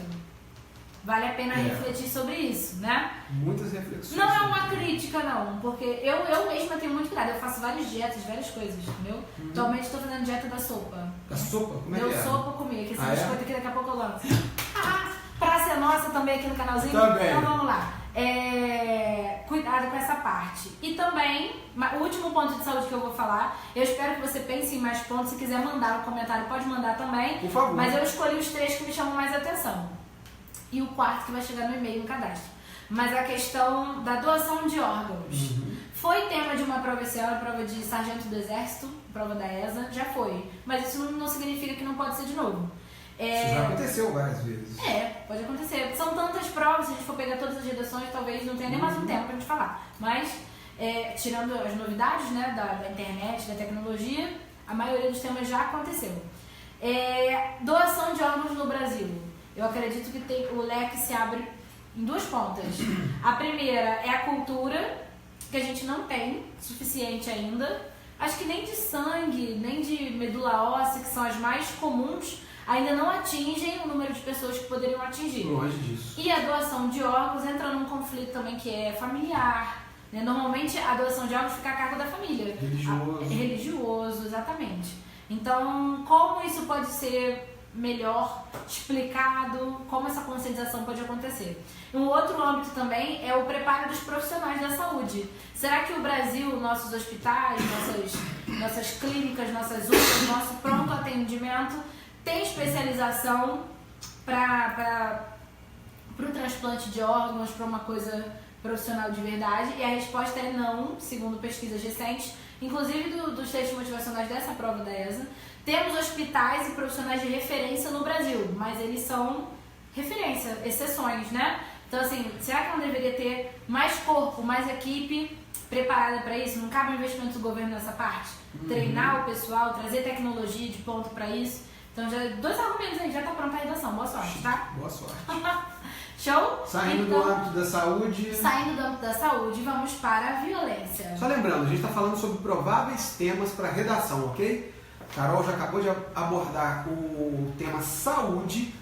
Vale a pena refletir sobre isso, né? Muitas reflexões. Não é uma crítica, não, porque eu mesma tenho muito cuidado. Eu faço várias dietas, várias coisas, entendeu? Atualmente estou fazendo dieta da sopa. Da sopa? Como é que é? Deu sopa comigo, que esse biscoito aqui daqui a pouco eu lanço. Praça é nossa também aqui no canalzinho. Também. Então vamos lá. Cuidado com essa parte. E também, o último ponto de saúde que eu vou falar, eu espero que você pense em mais pontos. Se quiser mandar no comentário, pode mandar também. Por favor. Mas eu escolhi os 3 que me chamam mais atenção. E o 4 que vai chegar no e-mail, no cadastro. Mas a questão da doação de órgãos. Foi tema de uma prova esse ano, prova de sargento do exército, prova da ESA, já foi. Mas isso não significa que não pode ser de novo. Isso já aconteceu várias vezes. Pode acontecer. São tantas provas, se a gente for pegar todas as redações, talvez não tenha nem mais um tempo pra gente falar. Mas, tirando as novidades, né, da internet, da tecnologia, a maioria dos temas já aconteceu. Doação de órgãos no Brasil. Eu acredito que o leque se abre em 2 pontas. A primeira é a cultura, que a gente não tem suficiente ainda. Acho que nem de sangue, nem de medula óssea, que são as mais comuns, ainda não atingem o número de pessoas que poderiam atingir. Longe disso. E a doação de órgãos entra num conflito também que é familiar. Né? Normalmente a doação de órgãos fica a cargo da família. Religioso, exatamente. Então, como isso pode ser melhor explicado, como essa conscientização pode acontecer. Um outro âmbito também é o preparo dos profissionais da saúde. Será que o Brasil, nossos hospitais, nossas clínicas, nossas UPAs, nosso pronto atendimento tem especialização para o transplante de órgãos, para uma coisa profissional de verdade? E a resposta é não, segundo pesquisas recentes, inclusive dos textos motivacionais dessa prova da ESA. Temos hospitais e profissionais de referência no Brasil, mas eles são referência, exceções, né? Então, assim, será que não deveria ter mais corpo, mais equipe preparada para isso? Não cabe o investimento do governo nessa parte? Treinar o pessoal, trazer tecnologia de ponto para isso? Então, já 2 argumentos aí, já está pronta a redação. Boa sorte, tá? Boa sorte. Show? Saindo então, do âmbito da saúde... Saindo do âmbito da saúde, vamos para a violência. Só lembrando, a gente está falando sobre prováveis temas para redação, ok? Carol já acabou de abordar o tema saúde,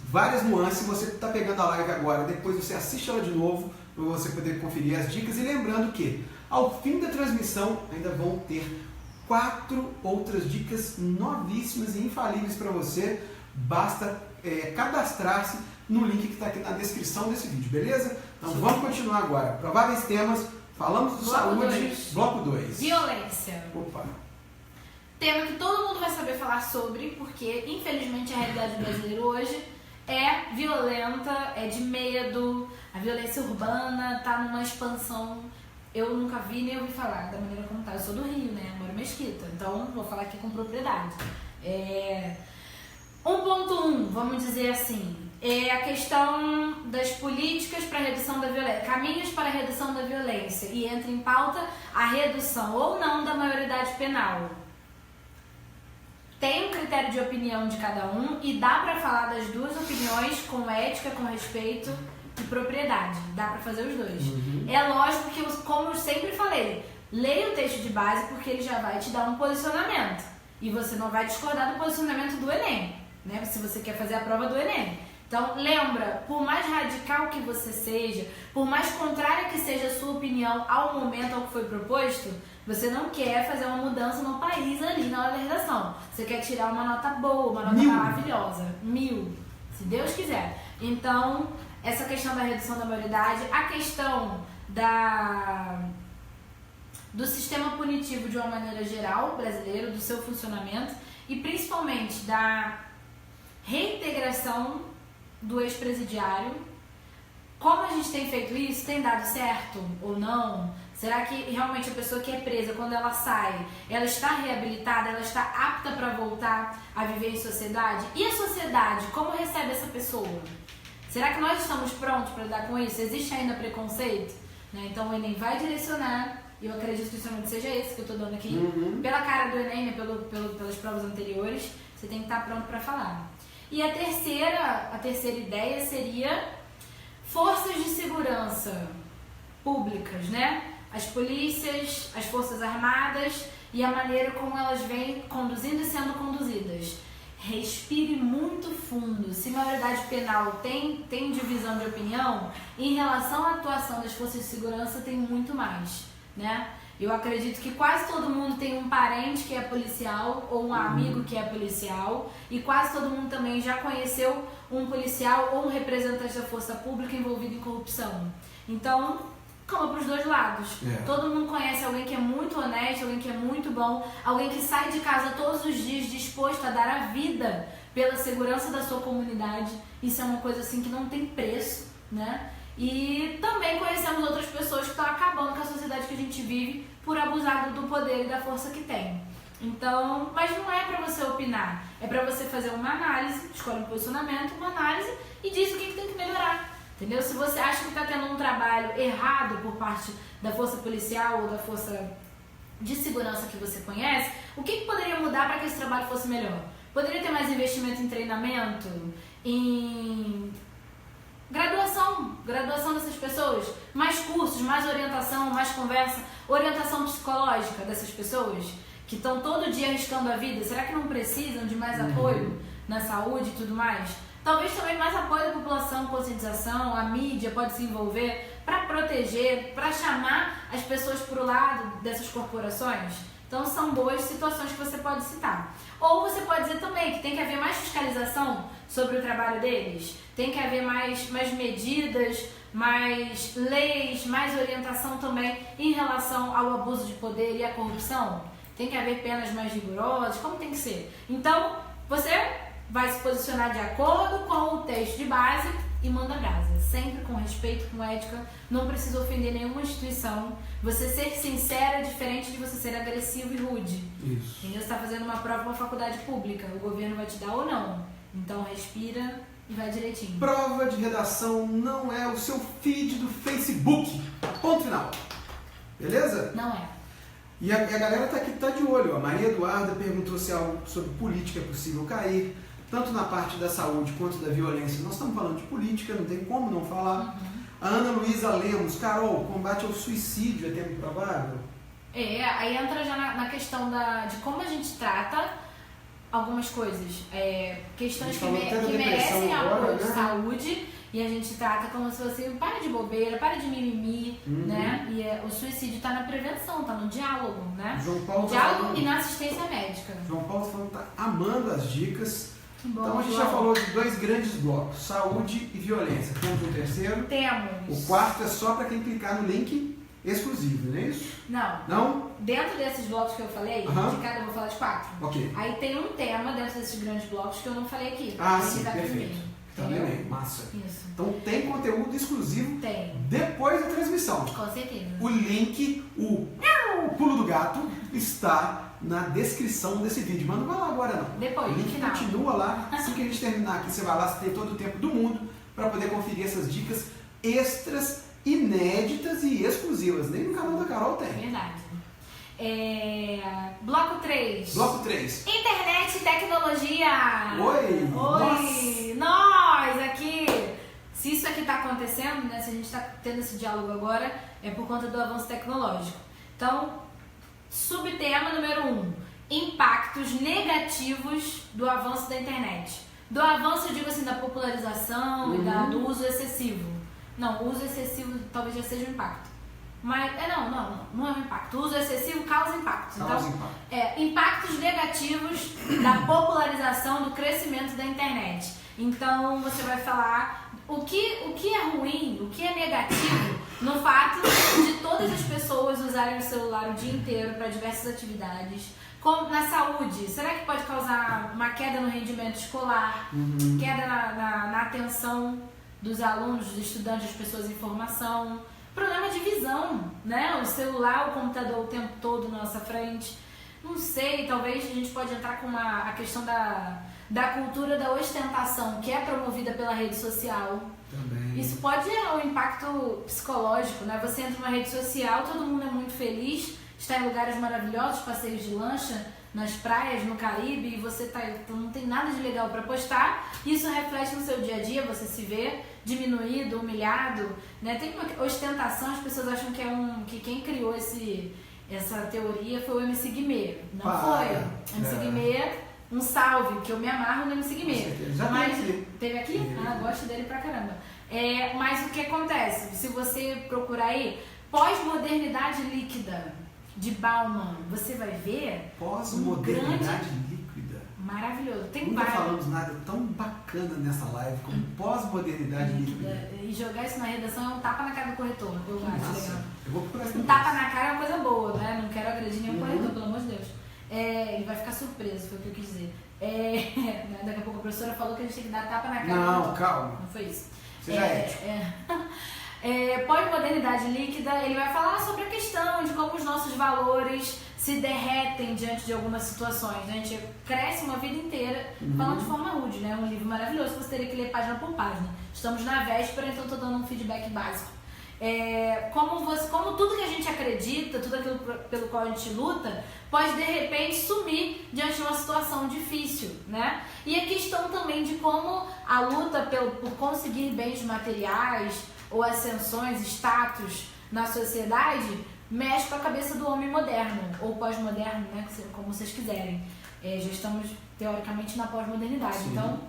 várias nuances. Você está pegando a live agora, depois você assiste ela de novo, para você poder conferir as dicas. E lembrando que, ao fim da transmissão, ainda vão ter 4 outras dicas novíssimas e infalíveis para você. Basta cadastrar-se no link que está aqui na descrição desse vídeo, beleza? Então vamos continuar agora. Prováveis temas, falamos do Bloco saúde, 2. bloco 2. Violência. Opa. Tema que todo mundo vai saber falar sobre, porque infelizmente a realidade do brasileiro hoje é violenta, é de medo, a violência urbana está numa expansão. Eu nunca vi nem ouvi falar da maneira como tá. Eu sou do Rio, né? Moro em Mesquita, então vou falar aqui com propriedade. 1.1, vamos dizer assim, é a questão das políticas para a redução da violência, caminhos para a redução da violência, e entra em pauta a redução ou não da maioridade penal. Tem um critério de opinião de cada um e dá para falar das duas opiniões com ética, com respeito e propriedade. Dá para fazer os dois. É lógico que, como eu sempre falei, leia o texto de base porque ele já vai te dar um posicionamento. E você não vai discordar do posicionamento do Enem, né? Se você quer fazer a prova do Enem. Então, lembra, por mais radical que você seja, por mais contrária que seja a sua opinião ao momento ao que foi proposto, você não quer fazer uma mudança no país ali na hora da redação. Você quer tirar uma nota boa, uma nota 1000. maravilhosa. 1000, se Deus quiser. Então, essa questão da redução da maioridade, a questão do sistema punitivo de uma maneira geral brasileiro, do seu funcionamento e principalmente da reintegração do ex-presidiário. Como a gente tem feito isso? Tem dado certo ou não? Será que realmente a pessoa que é presa, quando ela sai, ela está reabilitada, ela está apta para voltar a viver em sociedade? E a sociedade, como recebe essa pessoa? Será que nós estamos prontos para lidar com isso? Existe ainda preconceito? Né? Então o Enem vai direcionar, e eu acredito que o instrumento seja esse que eu estou dando aqui, pela cara do Enem, né? Pelas provas anteriores, você tem que estar pronto para falar. E a terceira ideia seria forças de segurança públicas, né? As polícias, as forças armadas e a maneira como elas vêm conduzindo e sendo conduzidas. Respire muito fundo. Se maioridade penal tem divisão de opinião, em relação à atuação das forças de segurança tem muito mais, né? Eu acredito que quase todo mundo tem um parente que é policial ou um amigo que é policial, e quase todo mundo também já conheceu um policial ou um representante da força pública envolvido em corrupção. Então, cama para os dois lados. Todo mundo conhece alguém que é muito honesto, alguém que é muito bom, alguém que sai de casa todos os dias disposto a dar a vida pela segurança da sua comunidade. Isso é uma coisa assim que não tem preço, né? E também conhecemos outras pessoas que estão acabando com a sociedade que a gente vive por abusar do poder e da força que tem. Então, mas não é para você opinar, é para você fazer uma análise, escolhe um posicionamento, uma análise e diz o que tem que melhorar. Entendeu? Se você acha que está tendo um trabalho errado por parte da força policial ou da força de segurança que você conhece, o que poderia mudar para que esse trabalho fosse melhor? Poderia ter mais investimento em treinamento, em graduação dessas pessoas, mais cursos, mais orientação, mais conversa, orientação psicológica dessas pessoas que estão todo dia arriscando a vida. Será que não precisam de mais apoio na saúde e tudo mais? Talvez também mais apoio da população, conscientização, a mídia pode se envolver para proteger, para chamar as pessoas para o lado dessas corporações. Então são boas situações que você pode citar. Ou você pode dizer também que tem que haver mais fiscalização sobre o trabalho deles, tem que haver mais medidas, mais leis, mais orientação também em relação ao abuso de poder e à corrupção. Tem que haver penas mais rigorosas, como tem que ser. Então, você vai se posicionar de acordo com o texto de base e manda brasa, sempre com respeito, com ética, não precisa ofender nenhuma instituição. Você ser sincero é diferente de você ser agressivo e rude. Isso. Entendeu? Você está fazendo uma prova para uma faculdade pública, o governo vai te dar ou não. Então respira e vai direitinho. Prova de redação não é o seu feed do Facebook. Ponto final. Beleza? Não é. E a galera tá aqui, tá de olho. A Maria Eduarda perguntou se algo sobre política é possível cair, tanto na parte da saúde quanto da violência. Nós estamos falando de política, não tem como não falar. A Ana Luísa Lemos, Carol, combate ao suicídio é tempo provável? Aí entra já na questão de como a gente trata algumas coisas. Questões que merecem apoio de saúde, e a gente trata como se fosse para de bobeira, para de mimimi, né? E o suicídio está na prevenção, está no diálogo, né? No diálogo e na assistência médica. João Paulo falando que tá amando as dicas. Bom, então a gente já falou de 2 grandes blocos, saúde e violência. Temos um terceiro? Temos. O quarto é só para quem clicar no link exclusivo, não é isso? Não. Não? Dentro desses blocos que eu falei, de cada eu vou falar de 4. Ok. Aí tem um tema dentro desses grandes blocos que eu não falei aqui. Ah, sim, perfeito. Também, massa. Isso. Então tem conteúdo exclusivo depois da transmissão. Com certeza. O link, o pulo do gato, está na descrição desse vídeo. Mas não vai lá agora não. Depois, o link final. continua lá. Assim que a gente terminar aqui, você vai lá, você tem todo o tempo do mundo para poder conferir essas dicas extras, inéditas e exclusivas. Nem no canal da Carol tem. Verdade. Bloco 3. Bloco 3. Internet e tecnologia. Oi. Nós aqui. Se isso aqui está acontecendo, né? Se a gente está tendo esse diálogo agora, é por conta do avanço tecnológico. Então, subtema número 1. Impactos negativos do avanço da internet. Do avanço, eu digo assim, da popularização e do uso excessivo. Não, o uso excessivo talvez já seja um impacto. Mas, não é um impacto. O uso excessivo causa impactos. Impactos negativos da popularização, do crescimento da internet. Então, você vai falar o que é ruim, o que é negativo no fato de todas as pessoas usarem o celular o dia inteiro para diversas atividades. Como na saúde, será que pode causar uma queda no rendimento escolar, queda na atenção dos alunos, dos estudantes, das pessoas em formação? Problema de visão, né? O celular, o computador o tempo todo na nossa frente. Não sei, talvez a gente pode entrar com a questão da cultura da ostentação, que é promovida pela rede social. Também. Isso pode gerar um impacto psicológico, né? Você entra numa rede social, todo mundo é muito feliz, está em lugares maravilhosos, passeios de lancha, nas praias, no Caribe, e você não tem nada de legal para postar. Isso reflete no seu dia a dia, você se vê diminuído, humilhado, né? Tem uma ostentação, as pessoas acham que quem criou essa teoria foi o MC Guimê. Não foi. MC Guimê, um salve, que eu me amarro no MC Guimê. Mas teve aqui? Gosto dele pra caramba. Mas o que acontece? Se você procurar aí, pós-modernidade líquida, de Bauman, você vai ver pós-modernidade líquida. Maravilhoso. Nunca falamos nada tão bacana nessa live como pós-modernidade líquida. E jogar isso na redação é um tapa na cara do corretor. Eu acho legal. Eu vou procurar isso. Um tapa na cara é uma coisa boa, né? Não quero agredir nenhum corretor, pelo amor de Deus. Ele vai ficar surpreso, foi o que eu quis dizer. Daqui a pouco a professora falou que a gente tem que dar tapa na cara. Não, calma. Não foi isso. Seja ético. Pós-modernidade líquida, ele vai falar sobre a questão de como os nossos valores se derretem diante de algumas situações, né? A gente cresce uma vida inteira falando de forma rude, né? Um livro maravilhoso que você teria que ler página por página. Estamos na véspera, então estou dando um feedback básico. Como tudo que a gente acredita, tudo aquilo pelo qual a gente luta, pode de repente sumir diante de uma situação difícil, né? E a questão também de como a luta por conseguir bens materiais ou ascensões, status na sociedade mexe com a cabeça do homem moderno ou pós-moderno, né? Como vocês quiserem. Já estamos teoricamente na pós-modernidade. Sim. Então,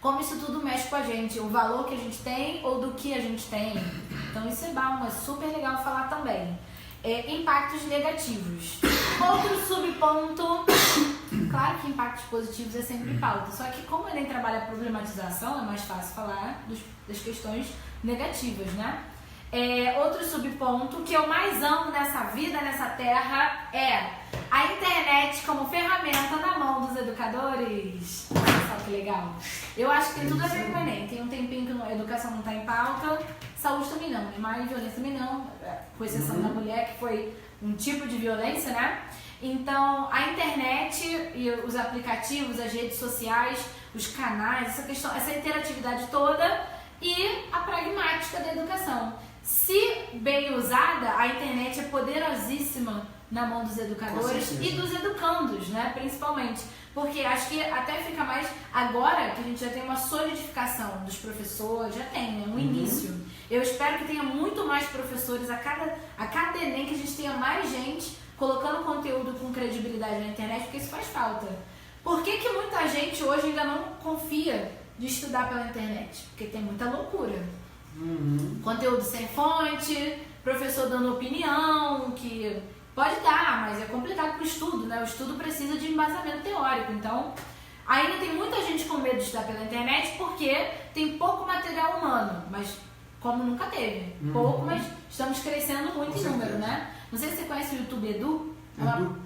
como isso tudo mexe com a gente, o valor que a gente tem ou do que a gente tem. Então isso é bom, é super legal falar também. Impactos negativos. Outro subponto, claro que impactos positivos é sempre pauta, só que como ele trabalha a problematização, é mais fácil falar das questões negativas, né? Outro subponto que eu mais amo nessa vida, nessa terra, é a internet como ferramenta na mão dos educadores. Olha que legal. Eu acho que tem tudo a ver com o Enem. Tem um tempinho que a educação não está em pauta, saúde também não, né? Mas violência também não, com exceção da mulher, que foi um tipo de violência, né? Então, a internet e os aplicativos, as redes sociais, os canais, essa interatividade toda e a pragmática da educação. Se bem usada, a internet é poderosíssima na mão dos educadores e dos educandos, né, principalmente. Porque acho que até fica mais agora que a gente já tem uma solidificação dos professores, já tem, né, um início. Eu espero que tenha muito mais professores a cada Enem, que a gente tenha mais gente colocando conteúdo com credibilidade na internet, porque isso faz falta. Por que muita gente hoje ainda não confia de estudar pela internet? Porque tem muita loucura. Conteúdo sem fonte, professor dando opinião, que pode dar, mas é complicado para o estudo, né? O estudo precisa de embasamento teórico, então ainda tem muita gente com medo de estudar pela internet porque tem pouco material humano, mas como nunca teve. Pouco, mas estamos crescendo muito em número, né? Não sei se você conhece o YouTube Edu.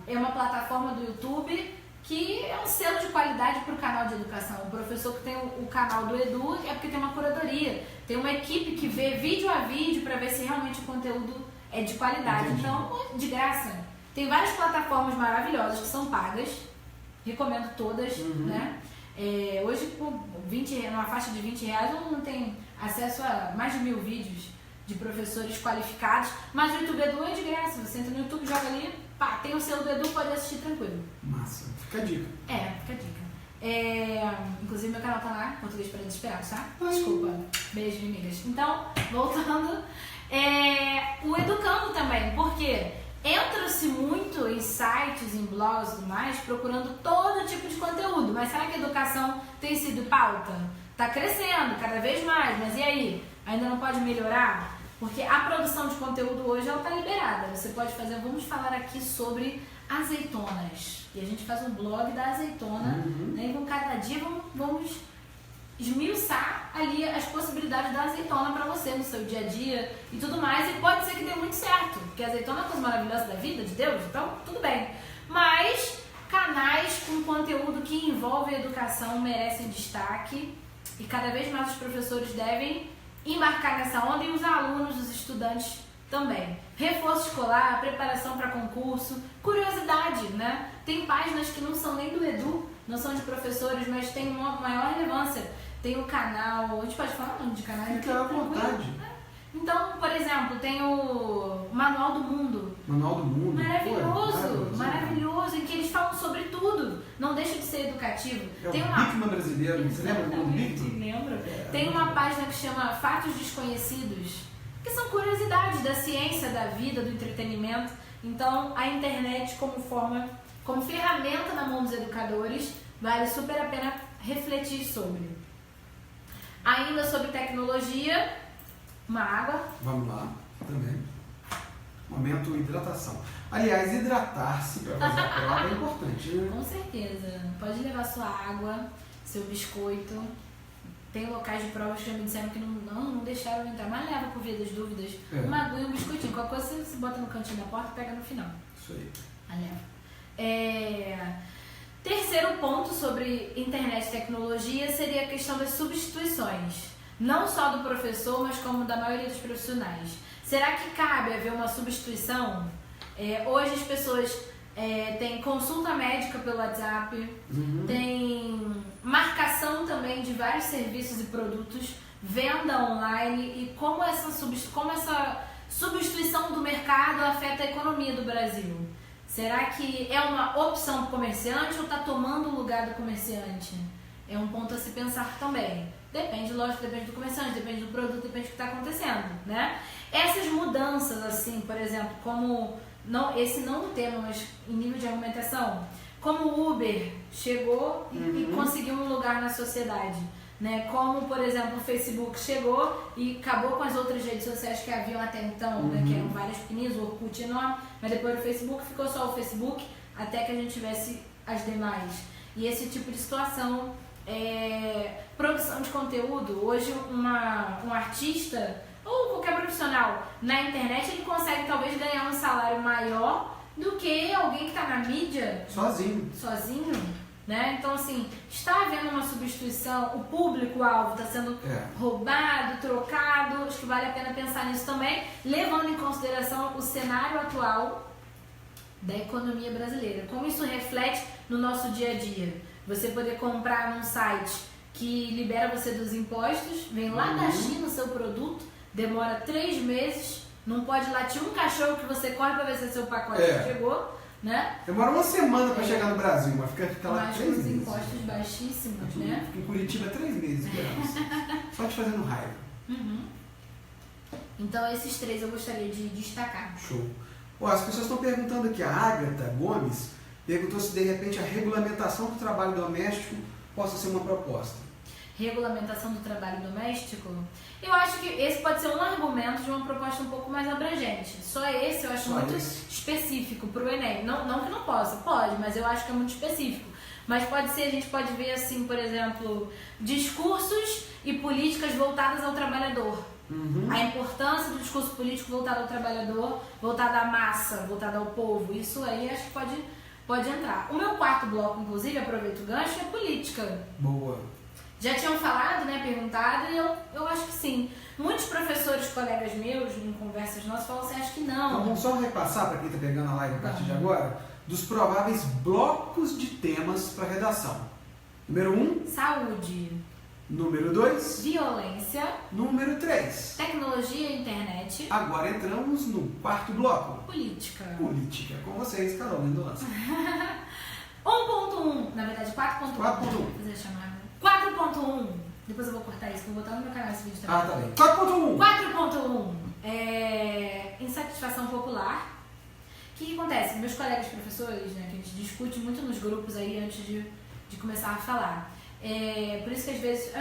É uma plataforma do YouTube que é um selo de qualidade para o canal de educação. O professor que tem o canal do Edu é porque tem uma curadoria, tem uma equipe que vê vídeo a vídeo para ver se realmente o conteúdo é de qualidade. Entendi. Então, de graça. Tem várias plataformas maravilhosas que são pagas, recomendo todas, né? Hoje, por numa faixa de R$20, não tem acesso a mais de 1000 vídeos de professores qualificados, mas o YouTube Edu é de graça. Você entra no YouTube, joga ali, pá, tem o selo do Edu, pode assistir tranquilo. Massa. Fica a dica. Fica a dica. Inclusive meu canal tá lá, Português para Desesperados, tá? Desculpa. Beijo, amigas. Então, voltando, o educando também, porque entra-se muito em sites, em blogs e tudo mais, procurando todo tipo de conteúdo, mas será que a educação tem sido pauta? Tá crescendo cada vez mais, mas e aí? Ainda não pode melhorar? Porque a produção de conteúdo hoje ela tá liberada. Você pode fazer, vamos falar aqui sobre azeitonas. E a gente faz um blog da azeitona, né? E cada dia vamos esmiuçar ali as possibilidades da azeitona para você no seu dia a dia e tudo mais. E pode ser que dê muito certo, porque a azeitona é uma coisa maravilhosa da vida, de Deus, então tudo bem. Mas canais com conteúdo que envolve a educação merecem destaque e cada vez mais os professores devem embarcar nessa onda e os alunos, os estudantes também. Reforço escolar, preparação para concurso, curiosidade, né? Tem páginas que não são nem do Edu, não são de professores, mas tem uma maior relevância. Tem o canal, a gente pode falar o nome de canais? Fica à vontade. Então, por exemplo, tem o Manual do Mundo. Manual do Mundo. Maravilhoso, maravilhoso, em que eles falam sobre tudo. Não deixa de ser educativo. Tem o Bigman brasileiro, você lembra do Bigman? Lembro. Tem uma página que chama Fatos Desconhecidos, que são curiosidades da ciência, da vida, do entretenimento. Então, a internet como ferramenta na mão dos educadores, vale super a pena refletir sobre. Ainda sobre tecnologia, uma água. Vamos lá, também. Momento hidratação. Aliás, hidratar-se para fazer a prova é importante, né? Com certeza. Pode levar sua água, seu biscoito. Tem locais de provas que já me disseram que não deixaram entrar, mas leva por via das dúvidas. Uma aguinha e um biscoitinho. Qualquer coisa você bota no cantinho da porta e pega no final. Isso aí. Leva. Terceiro ponto sobre internet e tecnologia seria a questão das substituições. Não só do professor, mas como da maioria dos profissionais. Será que cabe haver uma substituição? Hoje as pessoas têm consulta médica pelo WhatsApp, tem marcação também de vários serviços e produtos, venda online e como essa substituição do mercado afeta a economia do Brasil. Será que é uma opção para o comerciante ou está tomando o lugar do comerciante? É um ponto a se pensar também. Depende, lógico, depende do comerciante, depende do produto, depende do que está acontecendo, né? Essas mudanças, assim, por exemplo, como, esse não o tema, mas em nível de argumentação, como o Uber chegou e conseguiu um lugar na sociedade, né? Como, por exemplo, o Facebook chegou e acabou com as outras redes sociais que haviam até então, né? Que eram várias pequenininhas, o Orkut enorme, mas depois do Facebook ficou só o Facebook, até que a gente tivesse as demais. E esse tipo de situação, produção de conteúdo, hoje um artista ou qualquer profissional na internet, ele consegue talvez ganhar um salário maior do que alguém que está na mídia sozinho, né? Então, assim, está havendo uma substituição, o público-alvo está sendo roubado, trocado. Acho que vale a pena pensar nisso também, levando em consideração o cenário atual da economia brasileira. Como isso reflete no nosso dia a dia. Você poder comprar num site que libera você dos impostos, vem lá da China o seu produto, demora 3 meses, não pode latir um cachorro que você corre para ver se seu pacote chegou, né? Demora uma semana para chegar no Brasil, mas fica lá 3 meses. Mas com impostos baixíssimos, né? Fica em Curitiba 3 meses, só te fazendo raiva. Então esses 3 eu gostaria de destacar. Show. Ó, as pessoas estão perguntando aqui, a Ágata Gomes perguntou se de repente a regulamentação do trabalho doméstico possa ser uma proposta. Regulamentação do trabalho doméstico? Eu acho que esse pode ser um argumento de uma proposta um pouco mais abrangente. Só esse eu acho muito específico para o Enem. Não que não possa, pode, mas eu acho que é muito específico. Mas pode ser, a gente pode ver assim, por exemplo, discursos e políticas voltadas ao trabalhador. A importância do discurso político voltado ao trabalhador, voltado à massa, voltado ao povo. Isso aí acho que pode entrar. O meu 4º bloco, inclusive, aproveito o gancho, é política. Boa. Já tinham falado, né, perguntado, e eu acho que sim. Muitos professores, colegas meus, em conversas nossas, falam assim, acho que não. Então vamos só repassar, para quem está pegando a live a partir de agora, dos prováveis blocos de temas para redação. Número 1. Saúde. Número 2. Violência. Número 3. Tecnologia e internet. Agora entramos no 4º bloco. Política. Política. Com vocês, Carol Mendonça. 1.1, na verdade 4.1. 4.1. Vou fazer a chamada. 4.1. Depois eu vou cortar isso, vou botar no meu canal esse vídeo também. Ah, tá bem. 4.1. Insatisfação popular. O que acontece? Meus colegas professores, né, que a gente discute muito nos grupos aí antes de começar a falar. Por isso que às vezes,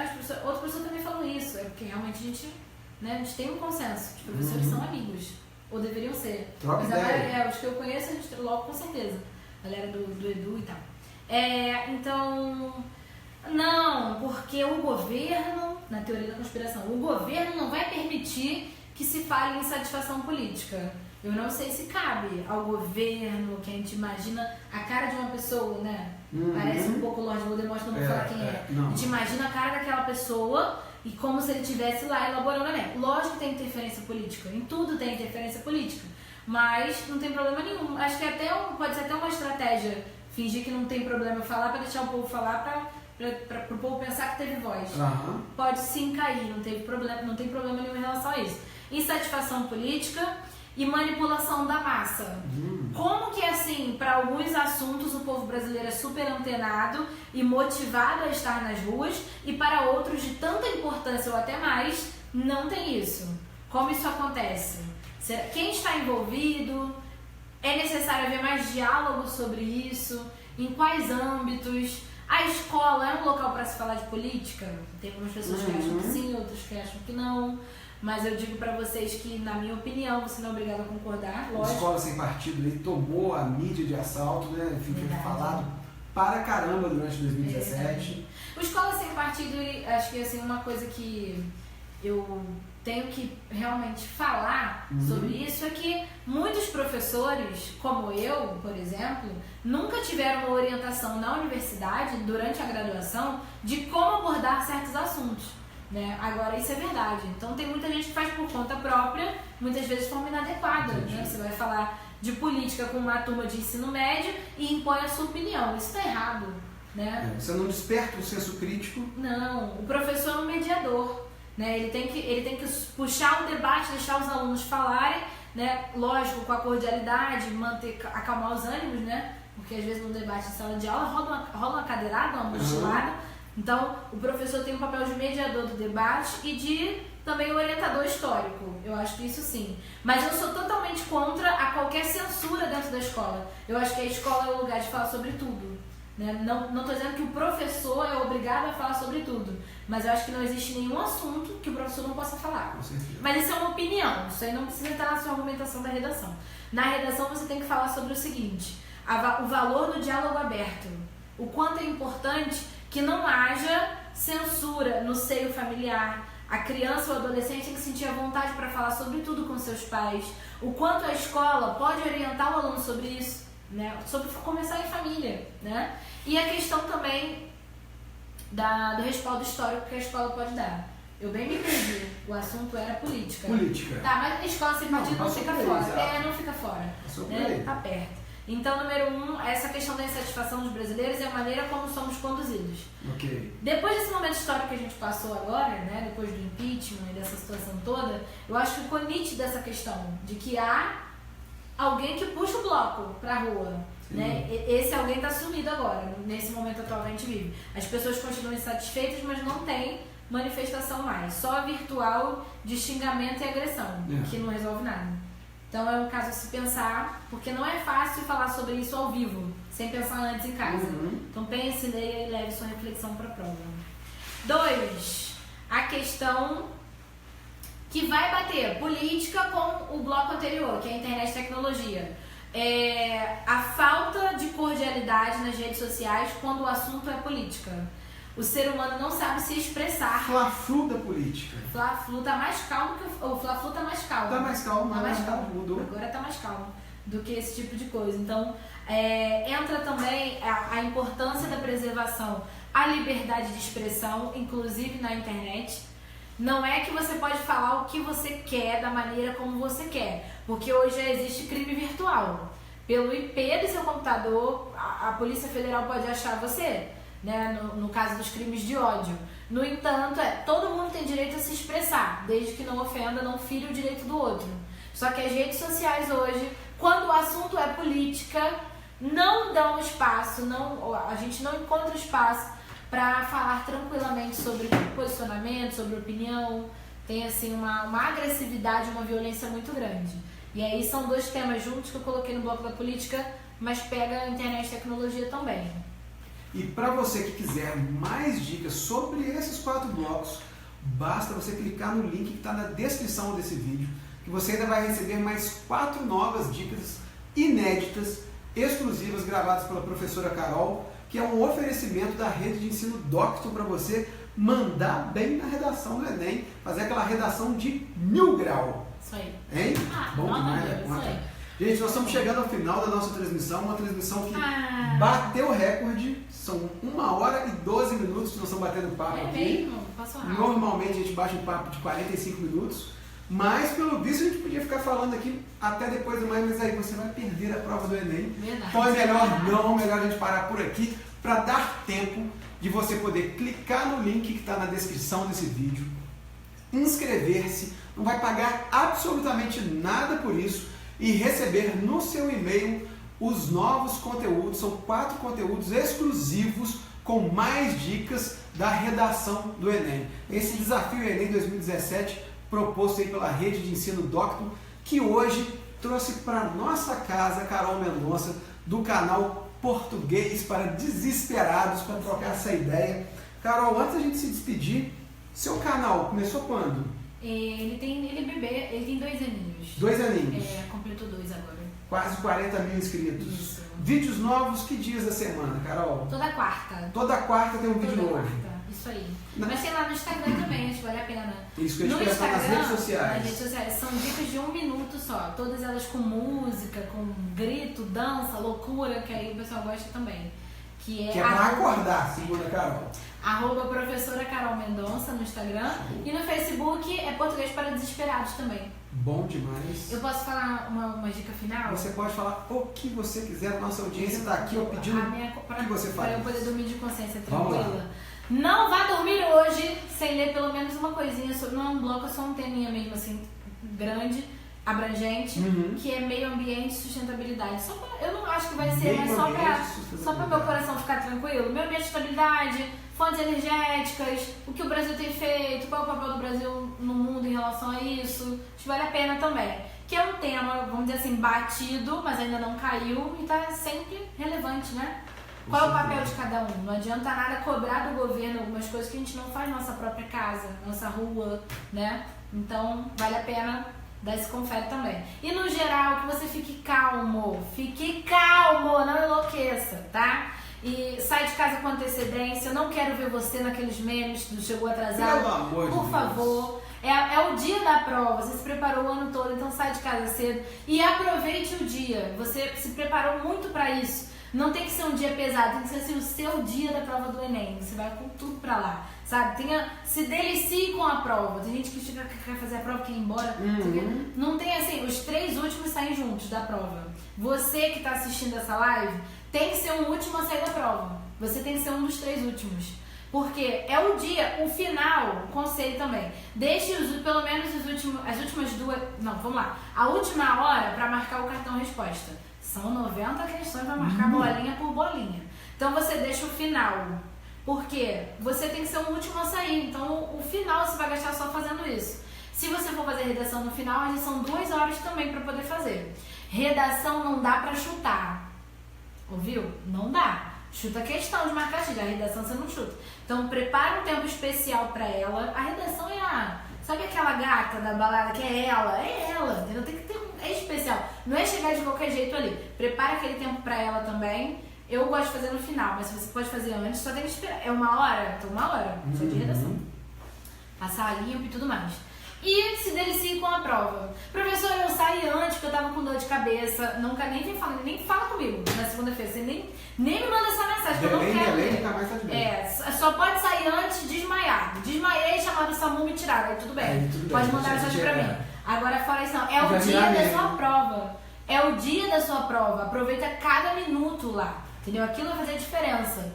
outro professor também falou isso, é porque realmente a gente tem um consenso, os professores são amigos, ou deveriam ser. Troca ideia. Os que eu conheço, a gente logo com certeza, a galera do Edu e tal. Então, não, porque o governo, na teoria da conspiração, o governo não vai permitir que se fale em insatisfação política. Eu não sei se cabe ao governo, que a gente imagina a cara de uma pessoa, né? Parece um pouco Lorde Voldemort, não vou falar quem é. A gente imagina a cara daquela pessoa e como se ele estivesse lá elaborando a Enem. Lógico que tem interferência política, em tudo tem interferência política, mas não tem problema nenhum. Acho que pode ser até uma estratégia fingir que não tem problema falar para deixar o povo falar para o povo pensar que teve voz. Pode sim cair, não tem problema nenhum em relação a isso. Insatisfação política e manipulação da massa. Como que, assim, para alguns assuntos o povo brasileiro é super antenado e motivado a estar nas ruas e para outros de tanta importância ou até mais, não tem isso. Como isso acontece? Quem está envolvido? É necessário haver mais diálogo sobre isso? Em quais âmbitos? A escola é um local para se falar de política? Tem algumas pessoas que acham que sim, outras que acham que não. Mas eu digo pra vocês que, na minha opinião, você não é obrigado a concordar, lógico. A escola sem partido aí tomou a mídia de assalto, né? Enfim, foi falado para caramba durante 2017. O Escola Sem Partido, acho que assim, uma coisa que eu tenho que realmente falar sobre isso é que muitos professores, como eu, por exemplo, nunca tiveram uma orientação na universidade, durante a graduação, de como abordar certos assuntos. Né? Agora, isso é verdade. Então, tem muita gente que faz por conta própria, muitas vezes de forma inadequada. Né? Você vai falar de política com uma turma de ensino médio e impõe a sua opinião. Isso está errado. Né? Você não desperta o senso crítico. Não. O professor é um mediador. Né? Ele tem que puxar o debate, deixar os alunos falarem, né? Lógico, com a cordialidade, acalmar os ânimos, né? Porque às vezes no debate em sala de aula rola uma cadeirada, uma mochilada. Então, o professor tem um papel de mediador do debate e de também orientador histórico. Eu acho que isso sim. Mas eu sou totalmente contra a qualquer censura dentro da escola. Eu acho que a escola é o lugar de falar sobre tudo. Né? Não estou dizendo que o professor é obrigado a falar sobre tudo. Mas eu acho que não existe nenhum assunto que o professor não possa falar. Com certeza. Mas isso é uma opinião. Isso aí não precisa estar na sua argumentação da redação. Na redação você tem que falar sobre o seguinte. O valor do diálogo aberto. O quanto é importante que não haja censura no seio familiar. A criança ou adolescente tem que sentir a vontade para falar sobre tudo com seus pais. O quanto a escola pode orientar o aluno sobre isso, né? Sobre começar em família, né? E a questão também do respaldo histórico que a escola pode dar. Eu bem me perdi. O assunto era política. Política. Tá, mas a escola sem partido não fica fora. Não fica fora. Né? Tá perto. Então, número 1, essa questão da insatisfação dos brasileiros é a maneira como somos conduzidos. Ok. Depois desse momento histórico que a gente passou agora, né, depois do impeachment e dessa situação toda, eu acho que ficou nítida essa questão de que há alguém que puxa o bloco pra rua. Né? Esse alguém está sumido agora, nesse momento atual que a gente vive. As pessoas continuam insatisfeitas, mas não tem manifestação mais. Só virtual de xingamento e agressão, que não resolve nada. Então é um caso a se pensar, porque não é fácil falar sobre isso ao vivo, sem pensar antes em casa. Então pense, leia e leve sua reflexão para a prova. 2. A questão que vai bater política com o bloco anterior, que é a internet e tecnologia. A falta de cordialidade nas redes sociais quando o assunto é política. O ser humano não sabe se expressar. Fla-flu da política. Fla-flu tá mais calmo que o Fla-flu tá mais calmo. Tá mais calmo, tá mais calmo. Mudou. Agora tá mais calmo do que esse tipo de coisa. Então, entra também a importância da preservação à liberdade de expressão, inclusive na internet. Não é que você pode falar o que você quer, da maneira como você quer, porque hoje já existe crime virtual. Pelo IP do seu computador, a Polícia Federal pode achar você, né, no caso dos crimes de ódio. No entanto, todo mundo tem direito a se expressar, desde que não ofenda, não fira o direito do outro. Só que as redes sociais hoje, quando o assunto é política, não dão espaço, a gente não encontra espaço para falar tranquilamente sobre posicionamento, sobre opinião. Tem assim uma agressividade, uma violência muito grande. E aí são 2 temas juntos que eu coloquei no bloco da política, mas pega a internet e tecnologia também. E para você que quiser mais dicas sobre esses 4 blocos, basta você clicar no link que está na descrição desse vídeo, que você ainda vai receber mais 4 novas dicas inéditas, exclusivas, gravadas pela professora Carol, que é um oferecimento da rede de ensino Docton para você mandar bem na redação do Enem, fazer aquela redação de 1000 graus. Isso aí. Hein? Bom demais, né? Isso aí. Gente, nós estamos chegando ao final da nossa transmissão, uma transmissão que bateu o recorde, são 1 hora e 12 minutos que nós estamos batendo papo aqui. Mesmo? Passou rápido. Normalmente a gente bate um papo de 45 minutos, mas pelo visto a gente podia ficar falando aqui até depois do mais, mas aí você vai perder a prova do Enem. Verdade. Então é melhor a gente parar por aqui para dar tempo de você poder clicar no link que está na descrição desse vídeo, inscrever-se, não vai pagar absolutamente nada por isso e receber no seu e-mail os novos conteúdos. São 4 conteúdos exclusivos com mais dicas da redação do Enem. Esse desafio Enem 2017 proposto aí pela rede de ensino Docton, que hoje trouxe para nossa casa Carol Mendonça, do canal Português para Desesperados, para trocar essa ideia. Carol, antes da gente se despedir, seu canal começou quando? Ele é bebê, ele tem 2 aninhos. 2 aninhos. Completou 2 agora. Quase 40 mil inscritos. Isso. Vídeos novos, que dias da semana, Carol? Toda quarta. Toda quarta tem um vídeo novo. Quarta. Isso aí. Mas tem lá no Instagram também, acho que vale a pena. Isso que a gente pensa nas redes sociais. Nas redes sociais. São dicas de 1 minuto só. Todas elas com música, com grito, dança, loucura, que aí o pessoal gosta também. Que é pra acordar, segundo a Carol. @professora Carol Mendonça no Instagram. E no Facebook é Português para Desesperados também. Bom demais. Eu posso falar uma dica final? Você pode falar o que você quiser, nossa audiência está aqui pedindo o que você faz. Para eu poder dormir de consciência Vamos tranquila. lá. Não vá dormir hoje sem ler pelo menos uma coisinha sobre. Não é um bloco, é só um teminha mesmo assim, grande, abrangente, que é meio ambiente e sustentabilidade. Eu não acho que vai ser, mas só para meu coração ficar tranquilo. Meio ambiente e sustentabilidade, fontes energéticas, o que o Brasil tem feito, qual é o papel do Brasil no mundo em relação a isso. Acho que vale a pena também. Que é um tema, vamos dizer assim, batido, mas ainda não caiu e está sempre relevante, né? Qual é o papel de cada um? Não adianta nada cobrar do governo algumas coisas que a gente não faz na nossa própria casa, nossa rua, né? Então, vale a pena dar esse confere também. E no geral, que você fique calmo, não enlouqueça, tá? E sai de casa com antecedência, eu não quero ver você naqueles memes do chegou atrasado. Pelo amor de Deus. Por favor. É o dia da prova, você se preparou o ano todo, então sai de casa cedo e aproveite o dia. Você se preparou muito para isso. Não tem que ser um dia pesado, tem que ser assim, o seu dia da prova do Enem. Você vai com tudo pra lá, sabe? Se delicie com a prova. Tem gente que quer fazer a prova, quer ir embora. Não tem assim, os 3 últimos saem juntos da prova. Você que tá assistindo essa live tem que ser o último a sair da prova. Você tem que ser um dos 3 últimos. Porque é o dia, o final, conselho também. Deixe pelo menos as últimas 2. Não, vamos lá. A última hora para marcar o cartão resposta. São 90 questões para marcar bolinha por bolinha. Então você deixa o final. Porque você tem que ser o último a sair. Então o final você vai gastar só fazendo isso. Se você for fazer redação no final, eles são 2 horas também para poder fazer. Redação não dá para chutar. Ouviu? Não dá. Chuta a questão de marcar X, a redação você não chuta. Então prepara um tempo especial pra ela. A redação é sabe aquela gata da balada que é ela? É ela, entendeu? Tem que ter é especial. Não é chegar de qualquer jeito ali. Prepara aquele tempo pra ela também. Eu gosto de fazer no final, mas você pode fazer antes, só tem que esperar. É 1 hora? Então 1 hora, só de redação. Passar limpo e tudo mais. E se delicie com a prova. Professor, eu saí antes porque eu tava com dor de cabeça. Nunca nem fala comigo na segunda-feira. Você nem me manda essa mensagem, que eu não quero ler. Só pode sair antes desmaiado. Desmaiei, chamaram o SAMU, me tiraram. Aí tudo bem. Pode mandar mensagem pra mim. Agora fora isso não. É o dia da sua prova. É o dia da sua prova. Aproveita cada minuto lá. Entendeu? Aquilo vai fazer diferença.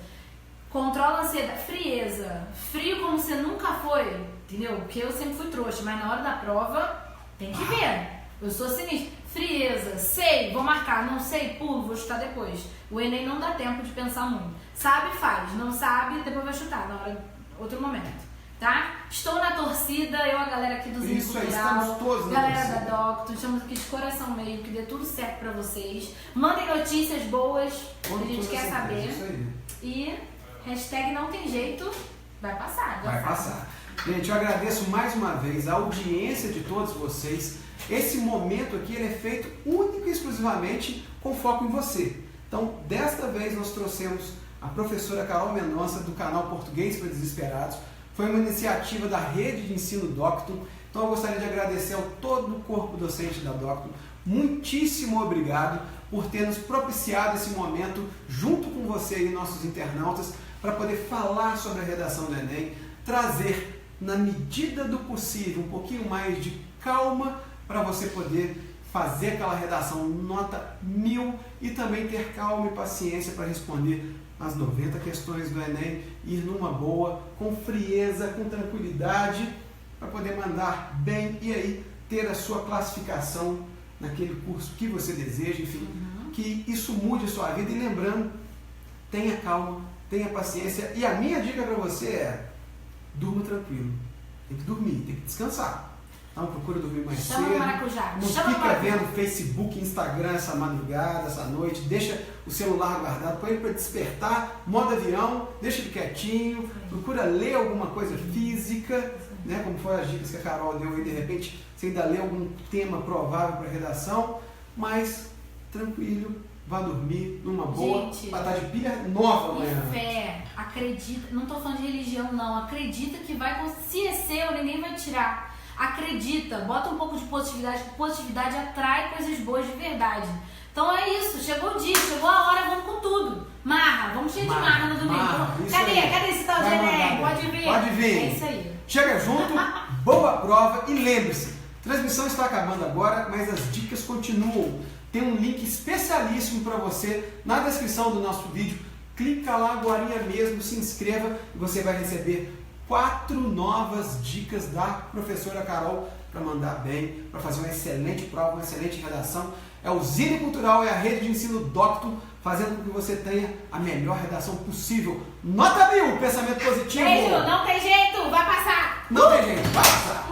Controla a ansiedade. Frieza. Frio como você nunca foi. Entendeu? Porque eu sempre fui trouxa, mas na hora da prova tem que ver. Eu sou sinistra. Frieza, sei, vou marcar, não sei, pulo, vou chutar depois. O Enem não dá tempo de pensar muito. Sabe, faz. Não sabe, depois vai chutar, na hora, outro momento. Tá? Estou na torcida, eu, a galera aqui do Zine Cultural, galera da Doctor, estamos aqui de coração meio, que dê tudo certo pra vocês. Mandem notícias boas, que a gente quer saber. E hashtag não tem jeito, vai passar. Vai passar. Gente, eu agradeço mais uma vez a audiência de todos vocês. Esse momento aqui ele é feito único e exclusivamente com foco em você. Então, desta vez nós trouxemos a professora Carol Mendonça do canal Português para Desesperados. Foi uma iniciativa da Rede de Ensino Doctor. Então, eu gostaria de agradecer ao todo o corpo docente da Doctor. Muitíssimo obrigado por ter nos propiciado esse momento junto com você e nossos internautas para poder falar sobre a redação do Enem, trazer na medida do possível, um pouquinho mais de calma para você poder fazer aquela redação nota 1000 e também ter calma e paciência para responder as 90 questões do Enem, ir numa boa, com frieza, com tranquilidade, para poder mandar bem e aí ter a sua classificação naquele curso que você deseja, enfim, que isso mude a sua vida. E lembrando, tenha calma, tenha paciência, e a minha dica para você é: durma tranquilo. Tem que dormir, tem que descansar. Então procura dormir mais cedo. Não fica vendo Facebook, Instagram essa madrugada, essa noite. Deixa o celular guardado, põe ele para despertar, modo avião, deixa ele quietinho. Procura ler alguma coisa física, né? Como foram as dicas que a Carol deu aí, de repente você ainda lê algum tema provável para redação, mas tranquilo. Vá dormir numa boa, para estar de pilha nova amanhã. Fé, acredita, não estou falando de religião não, acredita que vai, se é seu, ninguém vai tirar. Acredita, bota um pouco de positividade, que positividade atrai coisas boas de verdade. Então é isso, chegou o dia, chegou a hora, vamos com tudo. Marra, vamos cheio de marra no domingo. Cadê esse tal de Enem? Pode vir. Pode vir. É isso aí. Chega junto, boa prova e lembre-se, a transmissão está acabando agora, mas as dicas continuam. Tem um link especialíssimo para você na descrição do nosso vídeo. Clica lá agora mesmo, se inscreva e você vai receber 4 novas dicas da professora Carol para mandar bem, para fazer uma excelente prova, uma excelente redação. É o Zine Cultural, é a Rede de Ensino Doctor, fazendo com que você tenha a melhor redação possível. Nota 1000, pensamento positivo! Beijo, não tem jeito, vai passar! Não tem jeito, vai passar!